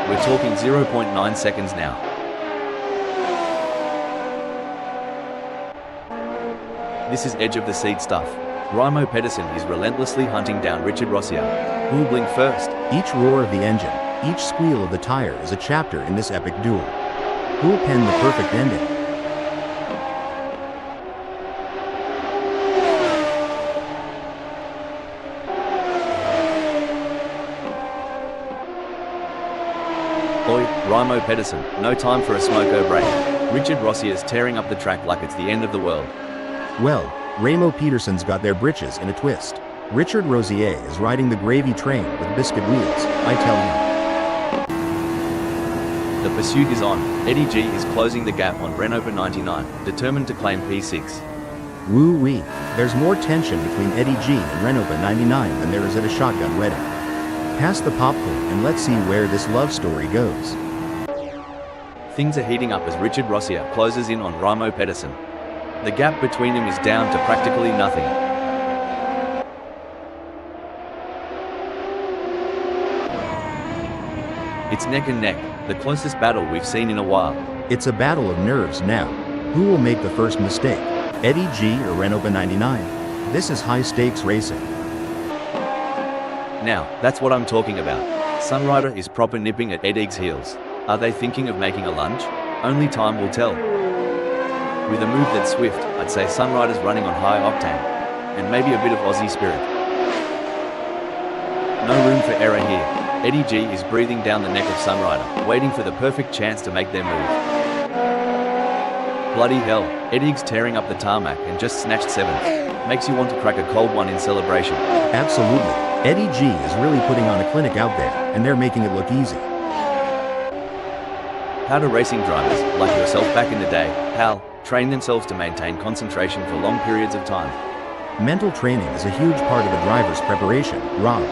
We're talking 0.9 seconds now. This is edge of the seat stuff. Raimo Pedersen is relentlessly hunting down Richard Rossier. Who will blink first? Each roar of the engine, each squeal of the tire is a chapter in this epic duel. Who will pen the perfect ending? Oi, Raimo Pedersen, no time for a smoko break. Richard Rossier's tearing up the track like it's the end of the world. Well, Raimo Pedersen's got their britches in a twist. Richard Rossier is riding the gravy train with biscuit wheels, I tell you. The pursuit is on. Eddie G is closing the gap on Renault 99, determined to claim P6. Woo-wee, there's more tension between Eddie G and Renault 99 than there is at a shotgun wedding. Pass the popcorn and let's see where this love story goes. Things are heating up as Richard Rossier closes in on Raimo Pedersen. The gap between them is down to practically nothing. It's neck and neck, the closest battle we've seen in a while. It's a battle of nerves now. Who will make the first mistake? Eddie G or Renault 99? This is high-stakes racing. Now, that's what I'm talking about. Sunrider is proper nipping at Eddie's heels. Are they thinking of making a lunge? Only time will tell. With a move that's swift, I'd say Sunrider's running on high octane. And maybe a bit of Aussie spirit. No room for error here. Eddie G is breathing down the neck of Sunrider, waiting for the perfect chance to make their move. Bloody hell, Eddie's tearing up the tarmac and just snatched 7th. Makes you want to crack a cold one in celebration. Absolutely. Eddie G is really putting on a clinic out there, and they're making it look easy. How do racing drivers, like yourself back in the day, Hal, train themselves to maintain concentration for long periods of time? Mental training is a huge part of a driver's preparation, Rob.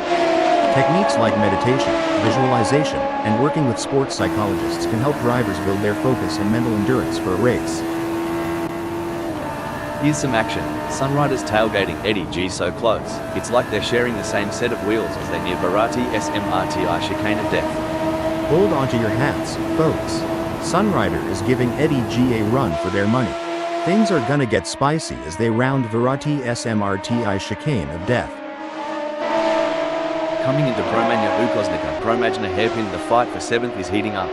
Techniques like meditation, visualization, and working with sports psychologists can help drivers build their focus and mental endurance for a race. Here's some action. Sunrider's tailgating Eddie G so close, it's like they're sharing the same set of wheels as they near Barati SMRTI chicane of death. Hold on to your hats, folks. Sunrider is giving Eddie G a run for their money. Things are gonna get spicy as they round Barati SMRTI chicane of death. Coming into Promania Ukosnica, Promajna hairpin, the fight for 7th is heating up.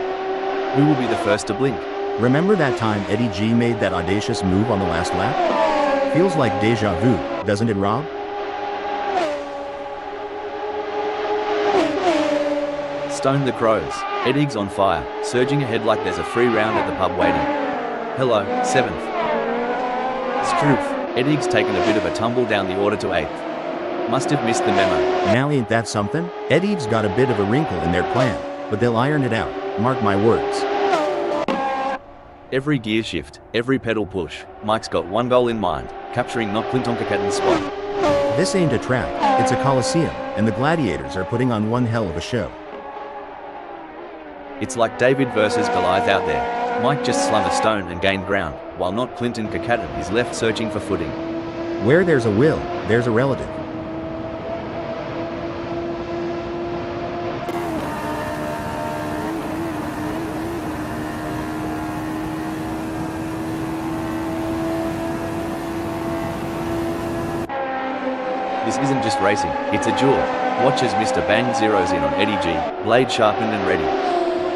Who will be the first to blink? Remember that time Eddie G made that audacious move on the last lap? Feels like deja vu, doesn't it, Rob? Stone the crows. Eddie's on fire, surging ahead like there's a free round at the pub waiting. Hello, 7th. Struth. Eddie's taken a bit of a tumble down the order to 8th. Must have missed the memo. Now ain't that something? Eddie's got a bit of a wrinkle in their plan, but they'll iron it out, mark my words. Every gear shift, every pedal push, Mike's got one goal in mind, capturing not Clintonkakatan's spot. This ain't a track, it's a coliseum, and the gladiators are putting on one hell of a show. It's like David versus Goliath out there. Mike just slung a stone and gained ground, while not Clinton Kakatan is left searching for footing. Where there's a will, there's a relative. This isn't just racing, it's a duel. Watch as Mr. Bang zeroes in on Eddie G, blade sharpened and ready.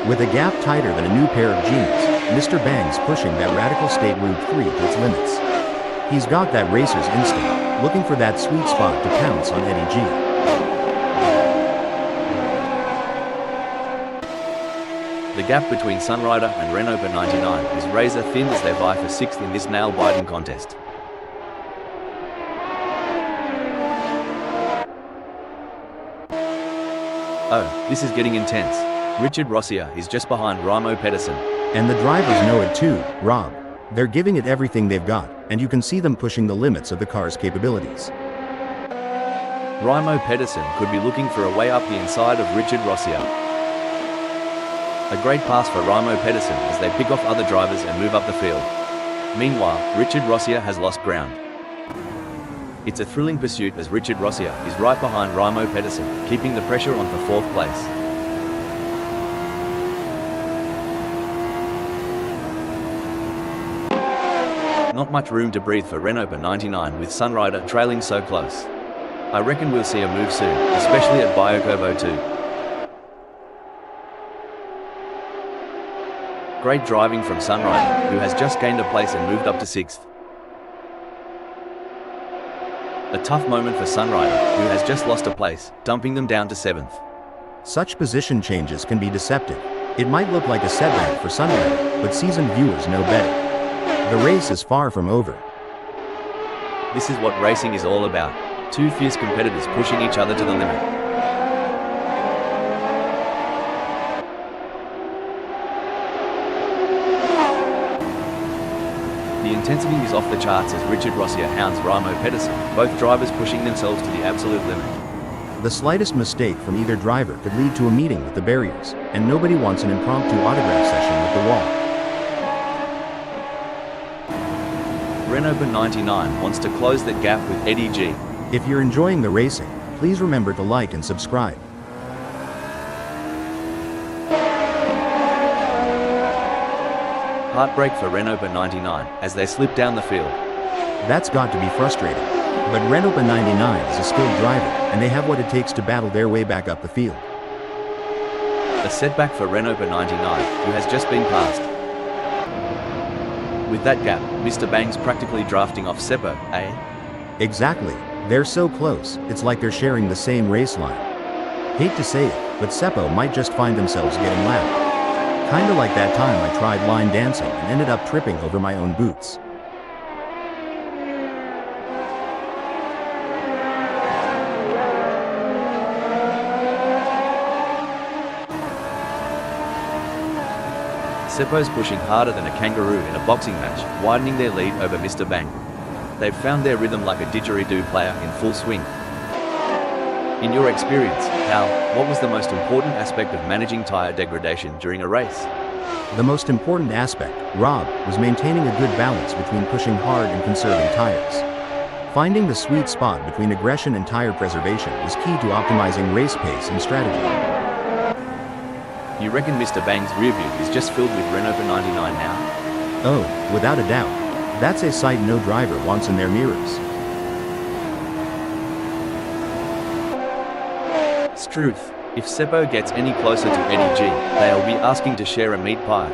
With a gap tighter than a new pair of jeans, Mr. Bang's pushing that radical state Route 3 to its limits. He's got that racer's instinct, looking for that sweet spot to pounce on Eddie G. The gap between Sunrider and Renault 99 is razor thin as they vie for 6th in this nail-biting contest. Oh, this is getting intense. Richard Rossier is just behind Raimo Pedersen. And the drivers know it too, Rob. They're giving it everything they've got, and you can see them pushing the limits of the car's capabilities. Raimo Pedersen could be looking for a way up the inside of Richard Rossier. A great pass for Raimo Pedersen as they pick off other drivers and move up the field. Meanwhile, Richard Rossier has lost ground. It's a thrilling pursuit as Richard Rossia is right behind Raimo Pedersen, keeping the pressure on for 4th place. Not much room to breathe for Renault 99 with Sunrider trailing so close. I reckon we'll see a move soon, especially at Biocurvo 2. Great driving from Sunrider, who has just gained a place and moved up to 6th. A tough moment for Sunrider, who has just lost a place, dumping them down to 7th. Such position changes can be deceptive. It might look like a setback for Sunrider, but seasoned viewers know better. The race is far from over. This is what racing is all about. Two fierce competitors pushing each other to the limit. The intensity is off the charts as Richard Rossia hounds Raimo Pedersen, both drivers pushing themselves to the absolute limit. The slightest mistake from either driver could lead to a meeting with the barriers, and nobody wants an impromptu autograph session with the wall. Renault 99 wants to close that gap with Eddie G. If you're enjoying the racing, please remember to like and subscribe. Heartbreak for Renault 99 as they slip down the field. That's got to be frustrating. But Renault 99 is a skilled driver, and they have what it takes to battle their way back up the field. A setback for Renault 99, who has just been passed. With that gap, Mr. Bang's practically drafting off Seppo, eh? Exactly. They're so close, it's like they're sharing the same race line. Hate to say it, but Seppo might just find themselves getting lapped. Kinda like that time I tried line dancing and ended up tripping over my own boots. Seppo's pushing harder than a kangaroo in a boxing match, widening their lead over Mr. Bang. They've found their rhythm like a didgeridoo player in full swing. In your experience, Hal, what was the most important aspect of managing tyre degradation during a race? The most important aspect, Rob, was maintaining a good balance between pushing hard and conserving tires. Finding the sweet spot between aggression and tire preservation was key to optimizing race pace and strategy. You reckon Mr. Bang's rear view is just filled with Renault 99 now? Oh, without a doubt. That's a sight no driver wants in their mirrors. Struth, if Seppo gets any closer to Eddie G, they'll be asking to share a meat pie.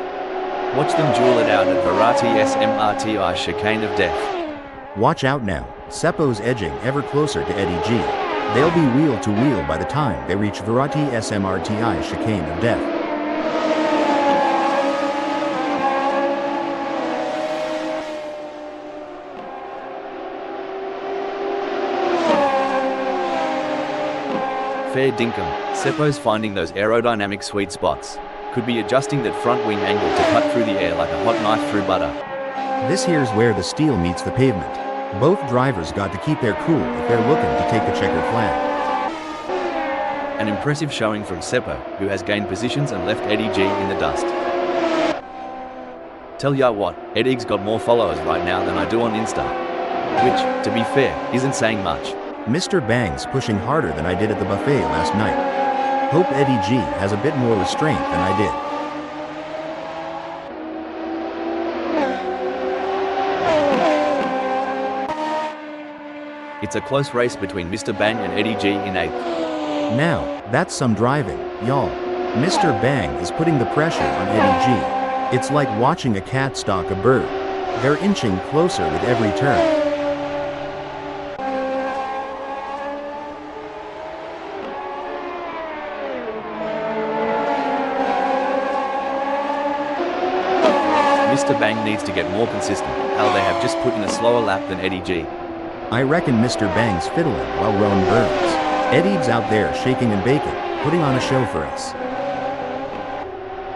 Watch them duel it out at Varati SMRTI chicane of death. Watch out now, Seppo's edging ever closer to Eddie G. They'll be wheel to wheel by the time they reach Varati SMRTI chicane of death. Fair dinkum, Seppo's finding those aerodynamic sweet spots. Could be adjusting that front wing angle to cut through the air like a hot knife through butter. This here's where the steel meets the pavement. Both drivers got to keep their cool if they're looking to take the checkered flag. An impressive showing from Seppo, who has gained positions and left Eddie G in the dust. Tell ya what, Eddie's got more followers right now than I do on Insta. Which, to be fair, isn't saying much. Mr. Bang's pushing harder than I did at the buffet last night. Hope Eddie G has a bit more restraint than I did. It's a close race between Mr. Bang and Eddie G in 8th. Now, that's some driving, y'all. Mr. Bang is putting the pressure on Eddie G. It's like watching a cat stalk a bird. They're inching closer with every turn. Mr. Bang needs to get more consistent, how they have just put in a slower lap than Eddie G. I reckon Mr. Bang's fiddling while Roan burns. Eddie's out there shaking and baking, putting on a show for us.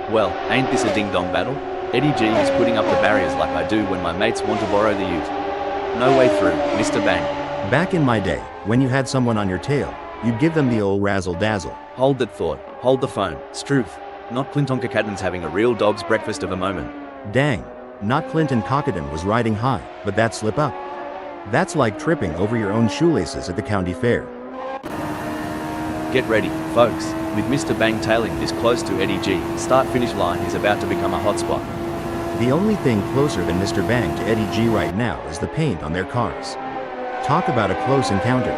Well, ain't this a ding-dong battle? Eddie G is putting up the barriers like I do when my mates want to borrow the ute. No way through, Mr. Bang. Back in my day, when you had someone on your tail, you'd give them the old razzle-dazzle. Hold that thought, hold the phone, Struth. Not Clinton Cockadden's having a real dog's breakfast of a moment. Dang, not Clinton Cockadden was riding high, but that slip up. That's like tripping over your own shoelaces at the county fair. Get ready, folks. With Mr. Bang tailing this close to Eddie G, start-finish line is about to become a hotspot. The only thing closer than Mr. Bang to Eddie G right now is the paint on their cars. Talk about a close encounter.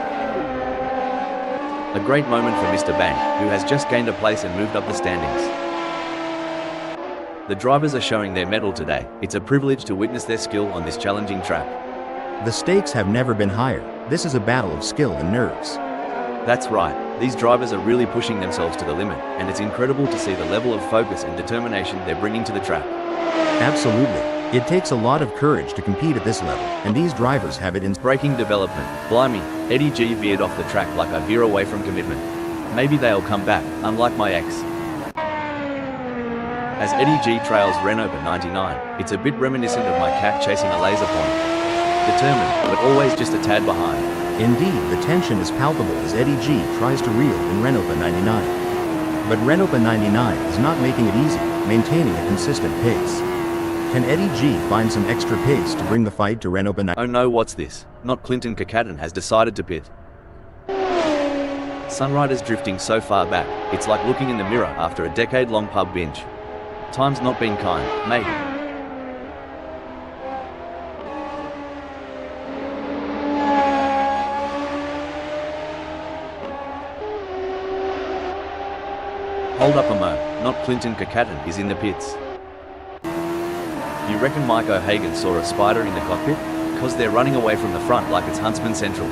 A great moment for Mr. Bang, who has just gained a place and moved up the standings. The drivers are showing their mettle today. It's a privilege to witness their skill on this challenging track. The stakes have never been higher. This is a battle of skill and nerves. That's right, these drivers are really pushing themselves to the limit, and it's incredible to see the level of focus and determination they're bringing to the track. Absolutely. It takes a lot of courage to compete at this level, and these drivers have it in Braking development. Blimey, Eddie G veered off the track like I veer away from commitment. Maybe they'll come back, unlike my ex. As Eddie G trails Renault 99, it's a bit reminiscent of my cat chasing a laser point. Determined, but always just a tad behind. Indeed, the tension is palpable as Eddie G tries to reel in Renault 99. But Renault 99 is not making it easy, maintaining a consistent pace. Can Eddie G find some extra pace to bring the fight to Renault 99? Oh no, what's this? Not Clinton Kakaten has decided to pit. Sunrider's drifting so far back, it's like looking in the mirror after a decade-long pub binge. Time's not been kind, mate. Hold up a mo, not Clinton Kakaten is in the pits. You reckon Mike O'Hagan saw a spider in the cockpit? Cause they're running away from the front like it's Huntsman Central.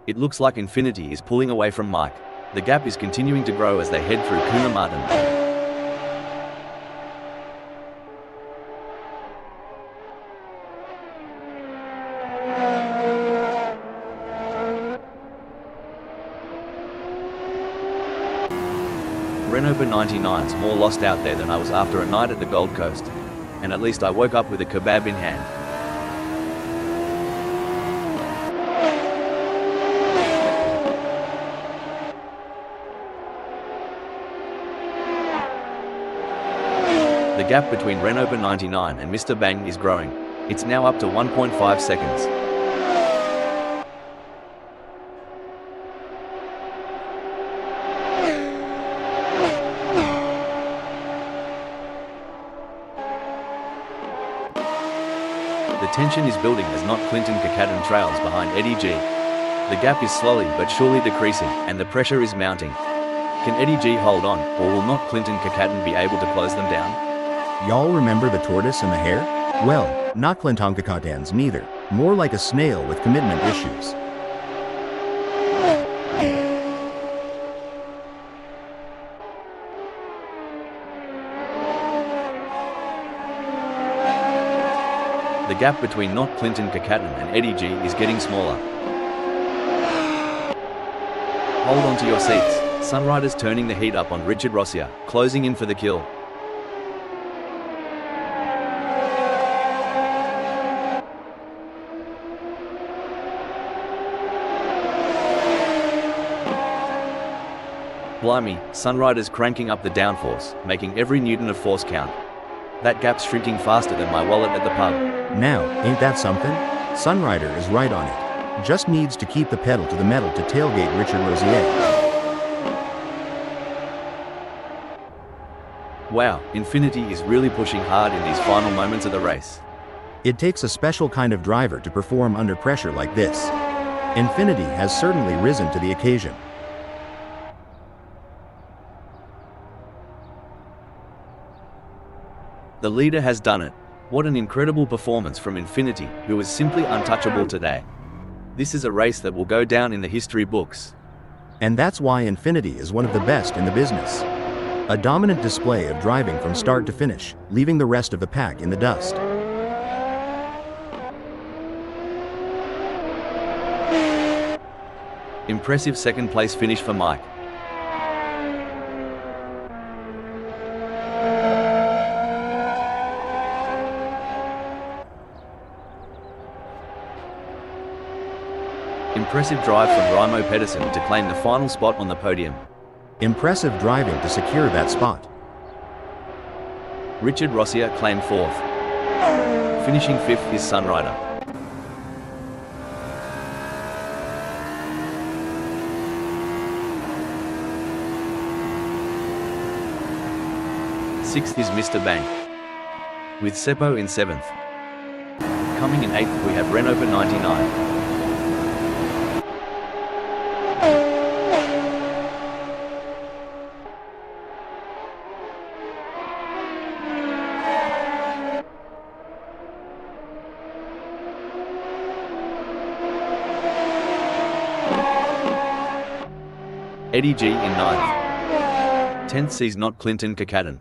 It looks like Infinity is pulling away from Mike. The gap is continuing to grow as they head through Kuna Martin. Renault 99's more lost out there than I was after a night at the Gold Coast. And at least I woke up with a kebab in hand. The gap between Renault 99 and Mr. Bang is growing. It's now up to 1.5 seconds. The tension is building as not Clinton Kakaten trails behind Eddie G. The gap is slowly but surely decreasing, and the pressure is mounting. Can Eddie G hold on, or will not Clinton Kakaten be able to close them down? Y'all remember the tortoise and the hare? Well, not Clinton Kakaten's neither. More like a snail with commitment issues. The gap between not Clinton Kakaten and Eddie G is getting smaller. Hold on to your seats. Sunrider's turning the heat up on Richard Rossier, closing in for the kill. Blimey, Sunrider's cranking up the downforce, making every newton of force count. That gap's shrinking faster than my wallet at the pub. Now, ain't that something? Sunrider is right on it. Just needs to keep the pedal to the metal to tailgate Richard Rossier. Wow, Infinity is really pushing hard in these final moments of the race. It takes a special kind of driver to perform under pressure like this. Infinity has certainly risen to the occasion. The leader has done it. What an incredible performance from Infinity, who is simply untouchable today. This is a race that will go down in the history books. And that's why Infinity is one of the best in the business. A dominant display of driving from start to finish, leaving the rest of the pack in the dust. Impressive second place finish for Mike. Impressive drive from Raimo Pedersen to claim the final spot on the podium. Impressive driving to secure that spot. Richard Rossier claimed 4th. Finishing 5th is Sunrider. Sixth is Mr. Bang, with Seppo in 7th. Coming in 8th we have Renault 99. Eddie G in 9th. 10th sees not Clinton Kakaden.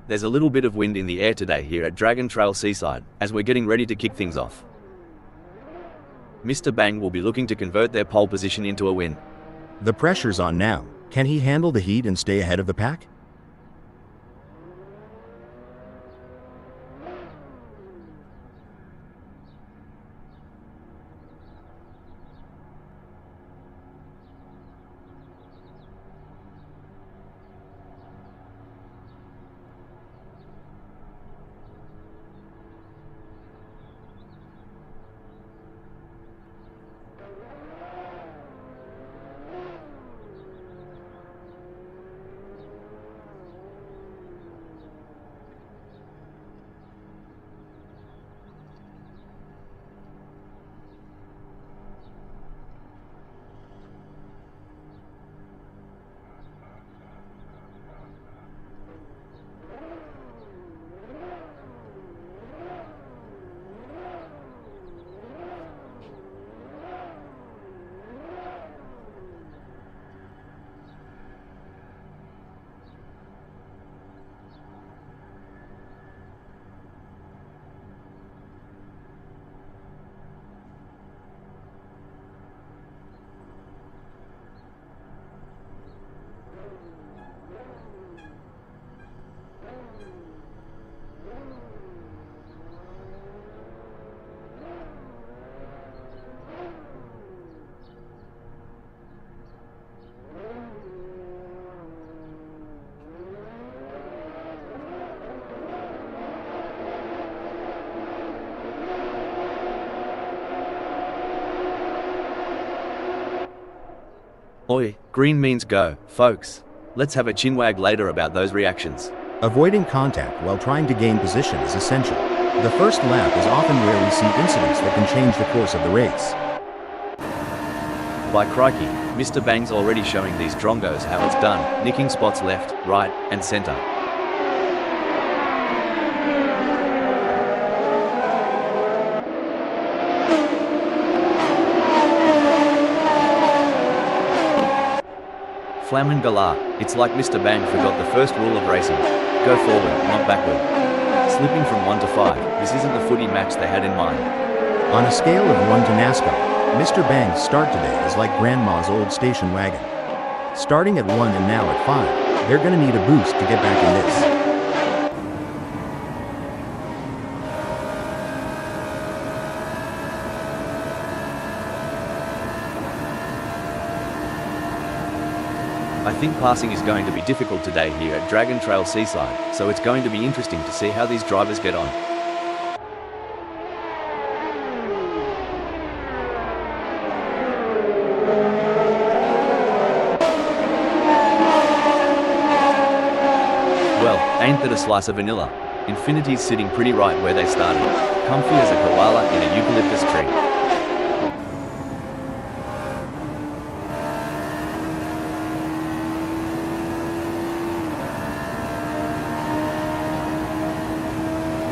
There's a little bit of wind in the air today here at Dragon Trail Seaside, as we're getting ready to kick things off. Mr. Bang will be looking to convert their pole position into a win. The pressure's on now. Can he handle the heat and stay ahead of the pack? Oi, green means go, folks. Let's have a chinwag later about those reactions. Avoiding contact while trying to gain position is essential. The first lap is often where we see incidents that can change the course of the race. By crikey, Mr. Bang's already showing these drongos how it's done, nicking spots left, right, and center. Flamin' Galah, it's like Mr. Bang forgot the first rule of racing. Go forward, not backward. Slipping from 1 to 5, this isn't the footy match they had in mind. On a scale of 1 to NASCAR, Mr. Bang's start today is like Grandma's old station wagon. Starting at 1 and now at 5, they're gonna need a boost to get back in this. I think passing is going to be difficult today here at Dragon Trail Seaside, so it's going to be interesting to see how these drivers get on. Well, ain't that a slice of vanilla? Infinity's sitting pretty right where they started, comfy as a koala in a eucalyptus tree.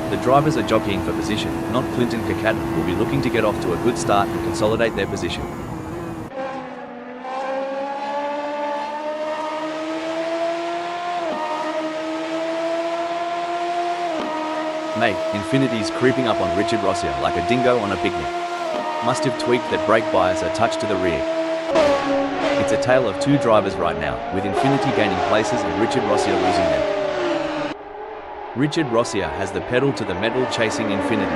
The drivers are jockeying for position, not Clinton Kakadin will be looking to get off to a good start and consolidate their position. Mate, Infinity's creeping up on Richard Rossier like a dingo on a picnic. Must have tweaked that brake bias a touch to the rear. It's a tale of two drivers right now, with Infinity gaining places and Richard Rossier losing them. Richard Rossier has the pedal to the metal chasing Infinity.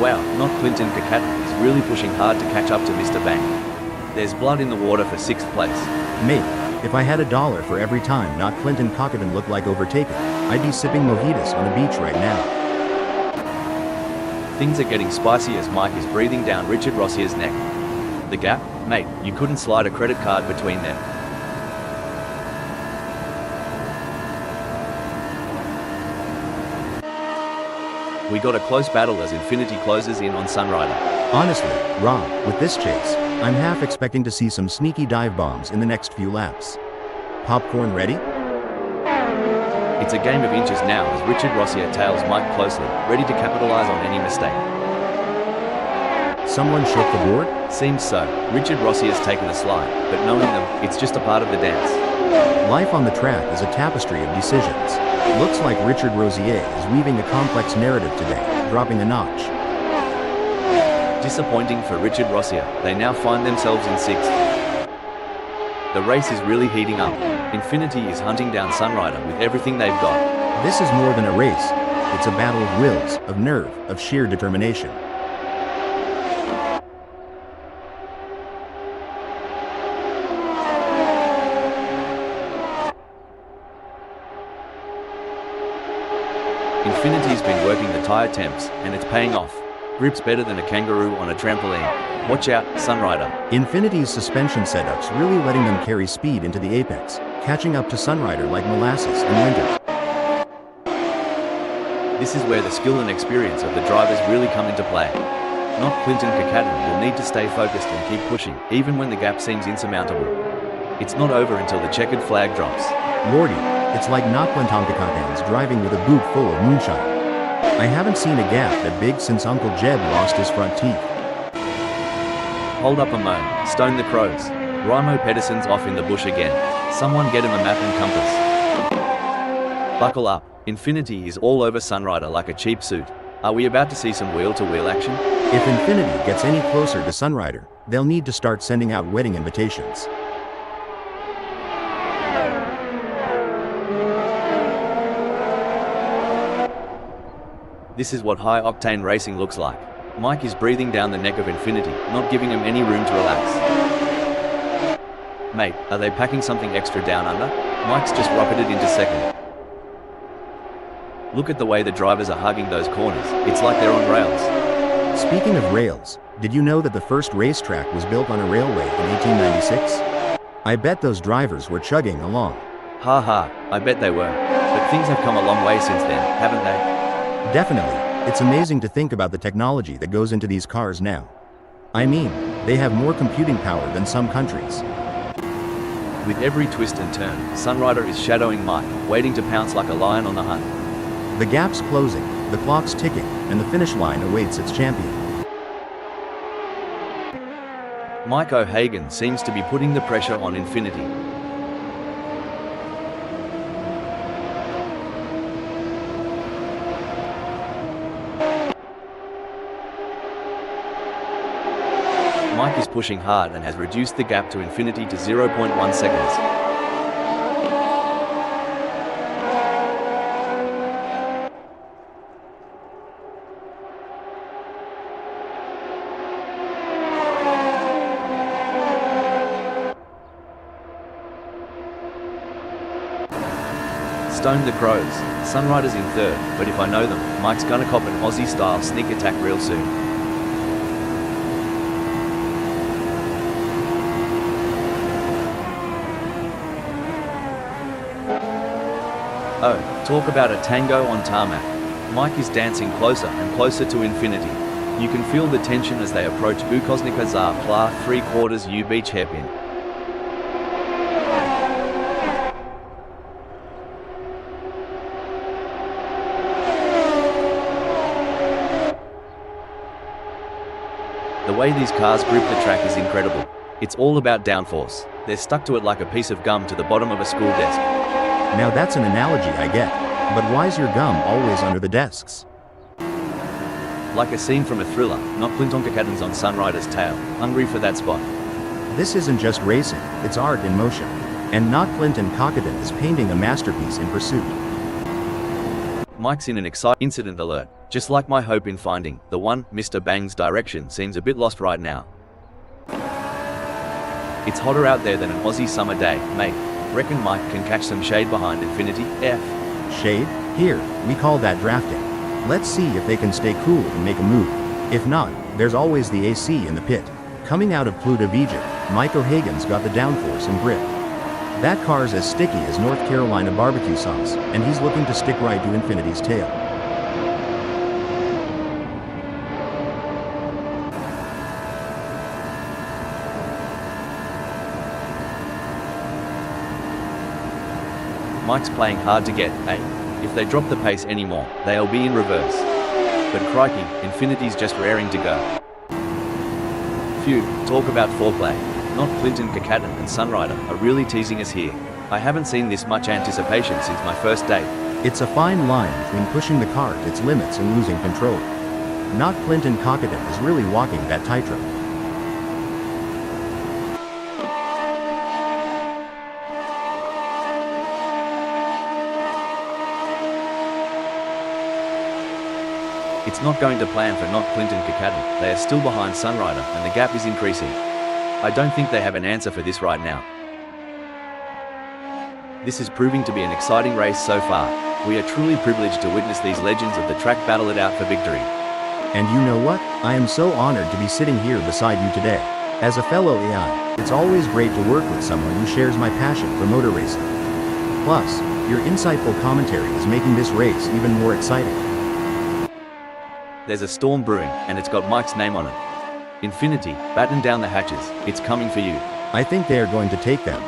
Wow, not Clinton Kakadin is really pushing hard to catch up to Mr. Bang. There's blood in the water for 6th place. Mate, if I had $1 for every time not Clinton Cockadin looked like overtaken, I'd be sipping mojitos on the beach right now. Things are getting spicy as Mike is breathing down Richard Rossier's neck. The gap? Mate, you couldn't slide a credit card between them. We got a close battle as Infinity closes in on Sunrider. Honestly, Rob, with this chase, I'm half expecting to see some sneaky dive bombs in the next few laps. Popcorn ready? It's a game of inches now as Richard Rossier tails Mike closely, ready to capitalize on any mistake. Someone shook the board? Seems so. Richard Rossier's taken a slide, but knowing them, it's just a part of the dance. Life on the track is a tapestry of decisions. Looks like Richard Rossier is weaving a complex narrative today, dropping a notch. Disappointing for Richard Rossier, they now find themselves in 6th. The race is really heating up. Infinity is hunting down Sunrider with everything they've got. This is more than a race. It's a battle of wills, of nerve, of sheer determination. Infinity's been working the tyre temps, and it's paying off. Grip's better than a kangaroo on a trampoline. Watch out, Sunrider. Infinity's suspension setup's really letting them carry speed into the apex, catching up to Sunrider like molasses in winter. This is where the skill and experience of the drivers really come into play. Not Clinton Kakadin will need to stay focused and keep pushing, even when the gap seems insurmountable. It's not over until the checkered flag drops. Lordy, it's like Naklan Tomkakakans driving with a boot full of moonshine. I haven't seen a gap that big since Uncle Jeb lost his front teeth. Hold up a mo, stone the crows. Raimo Pedersen's off in the bush again. Someone get him a map and compass. Buckle up, Infinity is all over Sunrider like a cheap suit. Are we about to see some wheel-to-wheel action? If Infinity gets any closer to Sunrider, they'll need to start sending out wedding invitations. This is what high-octane racing looks like. Mike is breathing down the neck of Infinity, not giving him any room to relax. Mate, are they packing something extra down under? Mike's just rocketed into 2nd. Look at the way the drivers are hugging those corners, it's like they're on rails. Speaking of rails, did you know that the first racetrack was built on a railway in 1896? I bet those drivers were chugging along. Ha, I bet they were. But things have come a long way since then, haven't they? Definitely. It's amazing to think about the technology that goes into these cars now. I mean, they have more computing power than some countries. With every twist and turn, Sunrider is shadowing Mike, waiting to pounce like a lion on the hunt. The gap's closing, the clock's ticking, and the finish line awaits its champion. Mike O'Hagan seems to be putting the pressure on Infinity. Mike is pushing hard and has reduced the gap to Infinity to 0.1 seconds. Stone the Crows. Sunrider's in third, but if I know them, Mike's gonna cop an Aussie-style sneak attack real soon. Oh, talk about a tango on tarmac. Mike is dancing closer and closer to Infinity. You can feel the tension as they approach Bukosnika Pla 3/4 U beach hairpin. The way these cars grip the track is incredible. It's all about downforce. They're stuck to it like a piece of gum to the bottom of a school desk. Now that's an analogy I get. But why's your gum always under the desks? Like a scene from a thriller, not Clinton Kakadens on Sunrider's tail, hungry for that spot. This isn't just racing, it's art in motion. And not Clinton Cockadon is painting a masterpiece in pursuit. Mike's in an exciting incident alert. Just like my hope in finding the one, Mr. Bang's direction seems a bit lost right now. It's hotter out there than an Aussie summer day, mate. Reckon Mike can catch some shade behind Infinity, F. Shade? Here, we call that drafting. Let's see if they can stay cool and make a move. If not, there's always the AC in the pit. Coming out of Pluto of Egypt, Mike O'Hagan's got the downforce and grip. That car's as sticky as North Carolina barbecue sauce, and he's looking to stick right to Infinity's tail. Mike's playing hard to get, eh? If they drop the pace anymore, they'll be in reverse. But crikey, Infinity's just raring to go. Phew, talk about foreplay. Not Clinton Kakadon and Sunrider are really teasing us here. I haven't seen this much anticipation since my first date. It's a fine line between pushing the car to its limits and losing control. Not Clinton Cockadon is really walking that tightrope. It's not going to plan for not Clinton Kakadon. They are still behind Sunrider and the gap is increasing. I don't think they have an answer for this right now. This is proving to be an exciting race so far. We are truly privileged to witness these legends of the track battle it out for victory. And you know what? I am so honored to be sitting here beside you today. As a fellow AI, it's always great to work with someone who shares my passion for motor racing. Plus, your insightful commentary is making this race even more exciting. There's a storm brewing, and it's got Mike's name on it. Infinity, batten down the hatches, it's coming for you. I think they are going to take them.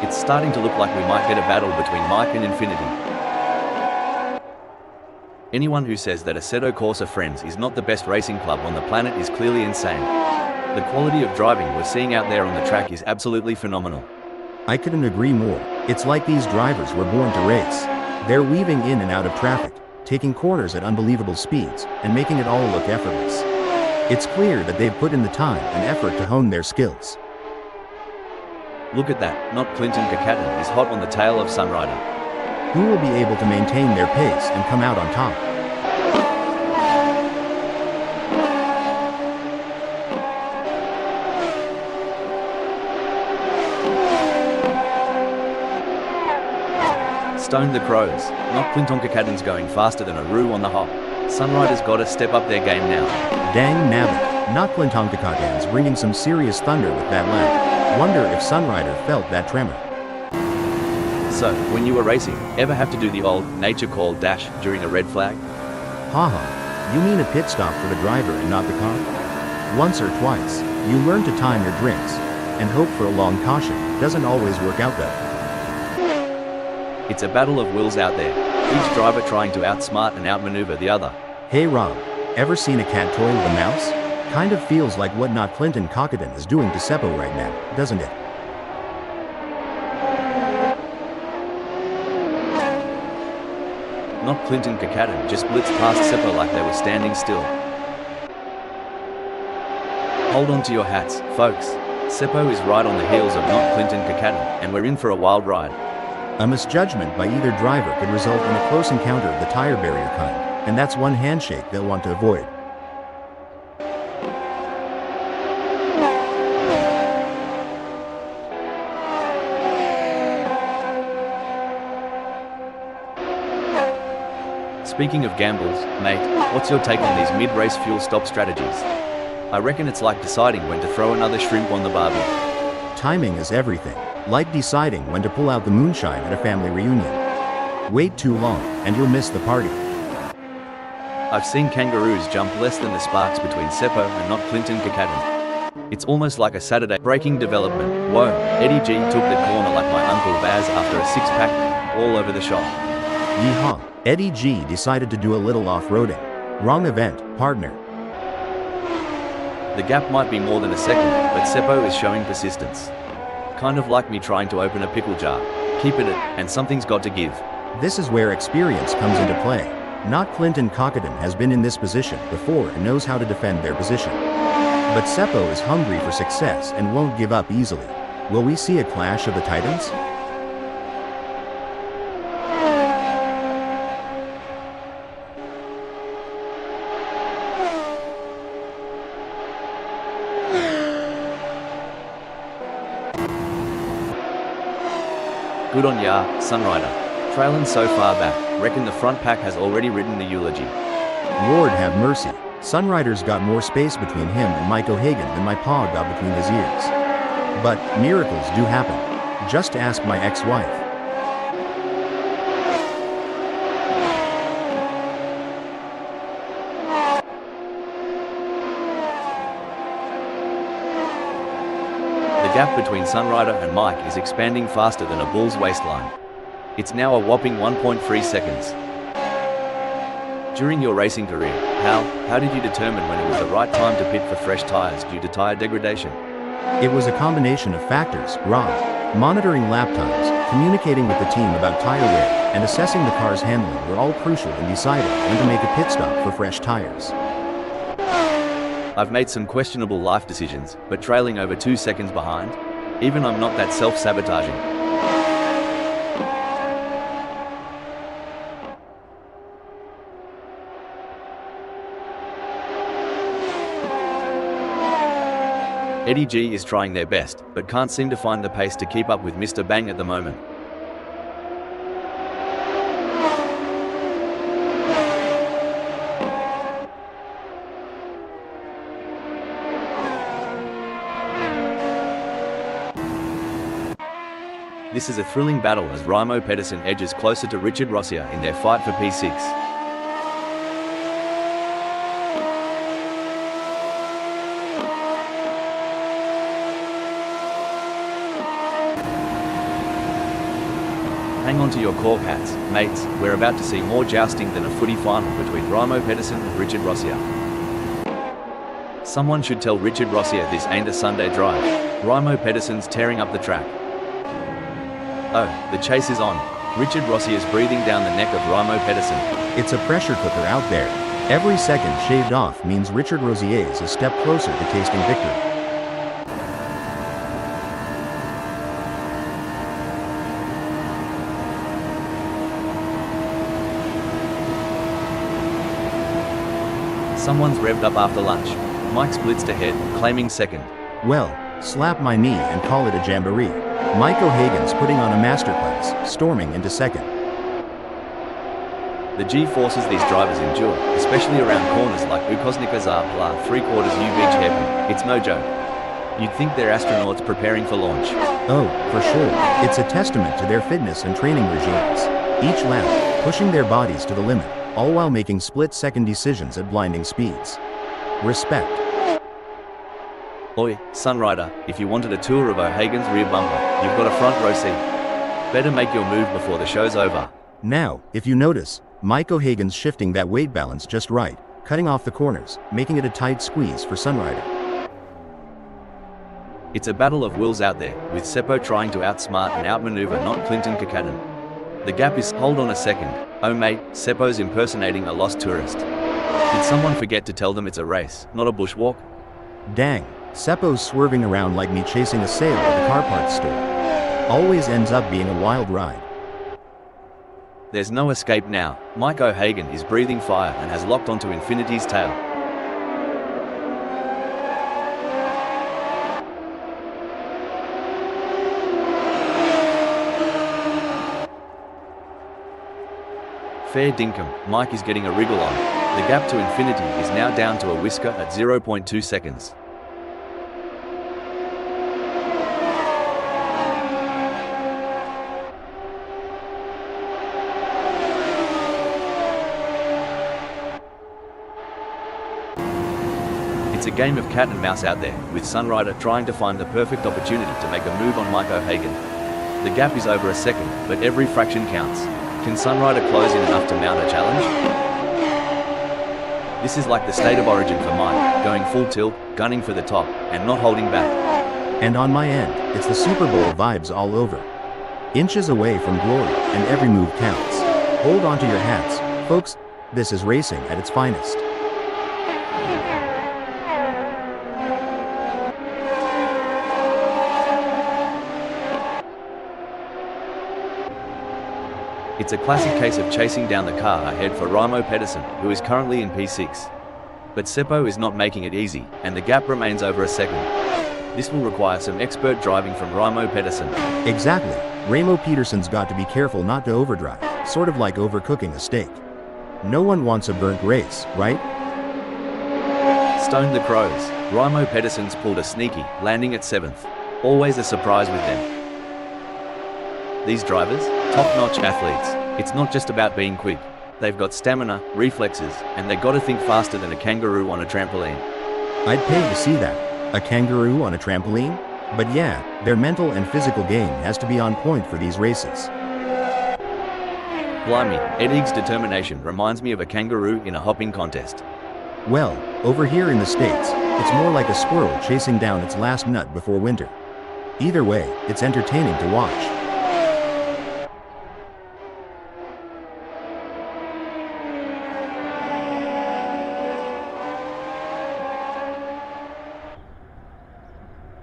It's starting to look like we might get a battle between Mike and Infinity. Anyone who says that Assetto Corsa Friends is not the best racing club on the planet is clearly insane. The quality of driving we're seeing out there on the track is absolutely phenomenal. I couldn't agree more. It's like these drivers were born to race. They're weaving in and out of traffic, taking corners at unbelievable speeds, and making it all look effortless. It's clear that they've put in the time and effort to hone their skills. Look at that, not Clinton Kakadon is hot on the tail of Sunrider. Who will be able to maintain their pace and come out on top? Stone the Crows. Not Clinton Kakaden's going faster than a Roo on the hop. Sunrider's gotta step up their game now. Dang nabbit, not Clinton Kakaden's bringing some serious thunder with that lap. Wonder if Sunrider felt that tremor. So, when you were racing, ever have to do the old nature call dash during a red flag? Haha, you mean a pit stop for the driver and not the car? Once or twice, you learn to time your drinks, and hope for a long caution. Doesn't always work out though. It's a battle of wills out there, each driver trying to outsmart and outmaneuver the other. Hey Rob, ever seen a cat toy with a mouse? Kind of feels like what not Clinton Kakaden is doing to Seppo right now, doesn't it? Not Clinton Kakaden just blitzed past Seppo like they were standing still. Hold on to your hats, folks. Seppo is right on the heels of not Clinton Kakaden, and we're in for a wild ride. A misjudgment by either driver could result in a close encounter of the tire barrier kind, and that's one handshake they'll want to avoid. Speaking of gambles, mate, what's your take on these mid-race fuel stop strategies? I reckon it's like deciding when to throw another shrimp on the barbie. Timing is everything, like deciding when to pull out the moonshine at a family reunion. Wait too long, and you'll miss the party. I've seen kangaroos jump less than the sparks between Seppo and not Clinton Kakaden. It's almost like a Saturday breaking development. Whoa, Eddie G took the corner like my Uncle Baz after a six-pack, all over the shop. Yeehaw, Eddie G decided to do a little off-roading. Wrong event, partner. The gap might be more than a second, but Seppo is showing persistence. Kind of like me trying to open a pickle jar. Keep it and something's got to give. This is where experience comes into play. Not Clinton Kakaden has been in this position before and knows how to defend their position. But Seppo is hungry for success and won't give up easily. Will we see a clash of the titans? Good on ya, Sunrider. Trailing so far back, reckon the front pack has already written the eulogy. Lord have mercy. Sunrider's got more space between him and Mike O'Hagan than my paw got between his ears. But miracles do happen. Just ask my ex-wife. The gap between Sunrider and Mike is expanding faster than a bull's waistline. It's now a whopping 1.3 seconds. During your racing career, how did you determine when it was the right time to pit for fresh tires due to tire degradation? It was a combination of factors, Rob. Monitoring lap times, communicating with the team about tire wear, and assessing the car's handling were all crucial in deciding when to make a pit stop for fresh tires. I've made some questionable life decisions, but trailing over 2 seconds behind? Even I'm not that self-sabotaging. Eddie G is trying their best, but can't seem to find the pace to keep up with Mr. Bang at the moment. This is a thrilling battle as Raimo Pedersen edges closer to Richard Rossier in their fight for P6. Hang on to your cork hats, mates. We're about to see more jousting than a footy final between Raimo Pedersen and Richard Rossier. Someone should tell Richard Rossier this ain't a Sunday drive. Raimo Pedersen's tearing up the track. Oh, the chase is on. Richard Rossier's breathing down the neck of Raimo Pedersen. It's a pressure cooker out there. Every second shaved off means Richard Rossier is a step closer to tasting victory. Someone's revved up after lunch. Mike's blitzed ahead, claiming second. Well, slap my knee and call it a jamboree. Mike O'Hagan's putting on a masterclass, storming into second. The G-forces these drivers endure, especially around corners like Ukosnica Zapla 3/4 U Beach hairpin, it's no joke. You'd think they're astronauts preparing for launch. Oh, for sure. It's a testament to their fitness and training regimes. Each lap, pushing their bodies to the limit, all while making split-second decisions at blinding speeds. Respect. Oi, Sunrider, if you wanted a tour of O'Hagan's rear bumper, you've got a front row seat. Better make your move before the show's over. Now, if you notice, Mike O'Hagan's shifting that weight balance just right, cutting off the corners, making it a tight squeeze for Sunrider. It's a battle of wills out there, with Seppo trying to outsmart and outmaneuver not Clinton Kakaden. The gap is, hold on a second, oh mate, Seppo's impersonating a lost tourist. Did someone forget to tell them it's a race, not a bushwalk? Dang, Seppo's swerving around like me chasing a sale at the car parts store. Always ends up being a wild ride. There's no escape now. Mike O'Hagan is breathing fire and has locked onto Infinity's tail. Fair dinkum, Mike is getting a wriggle on. The gap to Infinity is now down to a whisker at 0.2 seconds. It's a game of cat and mouse out there, with Sunrider trying to find the perfect opportunity to make a move on Mike O'Hagan. The gap is over a second, but every fraction counts. Can Sunrider close in enough to mount a challenge? This is like the state of origin for Mike, going full tilt, gunning for the top, and not holding back. And on my end, it's the Super Bowl vibes all over. Inches away from glory, and every move counts. Hold on to your hats, folks. This is racing at its finest. It's a classic case of chasing down the car ahead for Raimo Pedersen, who is currently in P6. But Seppo is not making it easy, and the gap remains over a second. This will require some expert driving from Raimo Pedersen. Exactly. Raimo Pedersen's got to be careful not to overdrive, sort of like overcooking a steak. No one wants a burnt race, right? Stone the Crows. Raimo Pedersen's pulled a sneaky, landing at 7th. Always a surprise with them. These drivers, top-notch athletes. It's not just about being quick. They've got stamina, reflexes, and they've got to think faster than a kangaroo on a trampoline. I'd pay to see that. A kangaroo on a trampoline? But yeah, their mental and physical game has to be on point for these races. Blimey, Eddie's determination reminds me of a kangaroo in a hopping contest. Well, over here in the States, it's more like a squirrel chasing down its last nut before winter. Either way, it's entertaining to watch.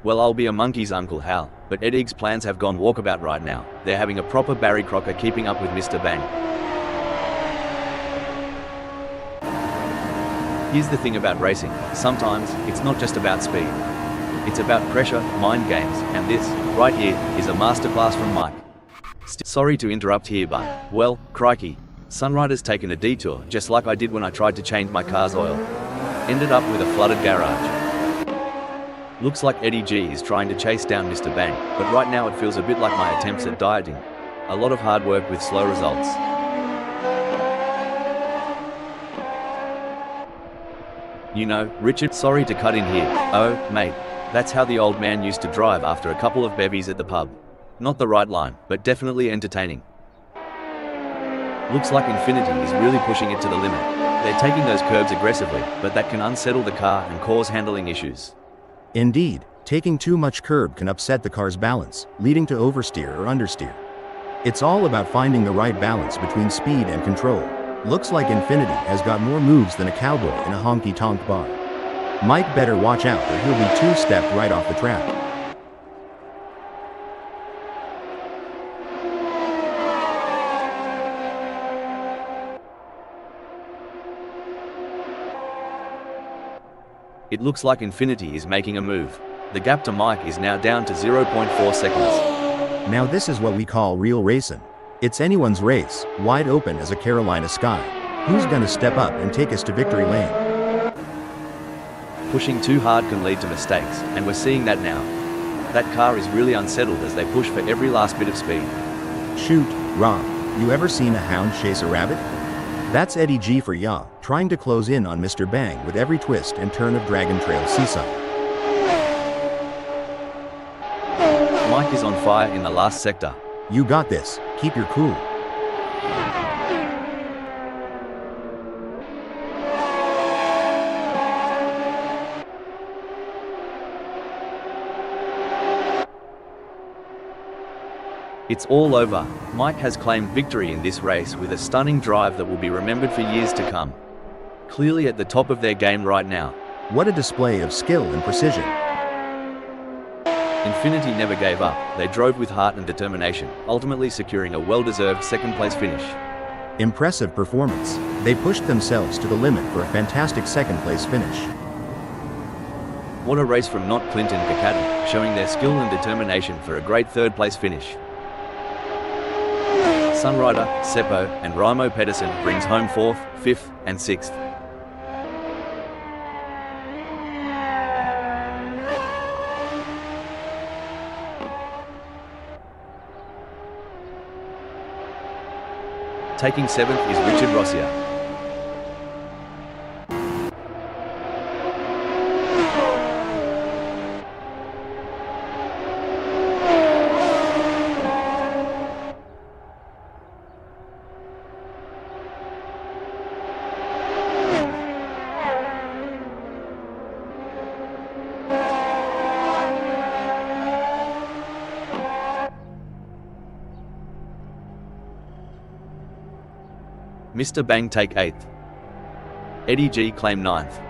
Well, I'll be a monkey's Uncle Hal, but Eddie's plans have gone walkabout right now. They're having a proper Barry Crocker keeping up with Mr. Bang. Here's the thing about racing. Sometimes, it's not just about speed. It's about pressure, mind games, and this, right here, is a masterclass from Mike. Sorry to interrupt here, but, well, crikey. Sunrider's taken a detour, just like I did when I tried to change my car's oil. Ended up with a flooded garage. Looks like Eddie G is trying to chase down Mr. Bang, but right now it feels a bit like my attempts at dieting. A lot of hard work with slow results. You know, Richard, sorry to cut in here. Oh, mate, that's how the old man used to drive after a couple of bevies at the pub. Not the right line, but definitely entertaining. Looks like Infinity is really pushing it to the limit. They're taking those curbs aggressively, but that can unsettle the car and cause handling issues. Indeed, taking too much curb can upset the car's balance, leading to oversteer or understeer. It's all about finding the right balance between speed and control. Looks like Infinity has got more moves than a cowboy in a honky-tonk bar. Mike better watch out or he'll be two-stepped right off the track. It looks like Infinity is making a move. The gap to Mike is now down to 0.4 seconds. Now this is what we call real racing. It's anyone's race, wide open as a Carolina sky. Who's gonna step up and take us to victory lane? Pushing too hard can lead to mistakes, and we're seeing that now. That car is really unsettled as they push for every last bit of speed. Shoot, Rob, you ever seen a hound chase a rabbit? That's Eddie G for ya, trying to close in on Mr. Bang with every twist and turn of Dragon Trail Seaside. Mike is on fire in the last sector. You got this, keep your cool. It's all over. Mike has claimed victory in this race with a stunning drive that will be remembered for years to come. Clearly at the top of their game right now. What a display of skill and precision. Infinity never gave up. They drove with heart and determination, ultimately securing a well-deserved second-place finish. Impressive performance. They pushed themselves to the limit for a fantastic second-place finish. What a race from Not Clinton Kakadu, showing their skill and determination for a great third-place finish. Sunrider, Seppo, and Raimo Pedersen brings home 4th, 5th, and 6th. Taking 7th is Richard Rossier. Mr. Bang take 8th. Eddie G claim 9th.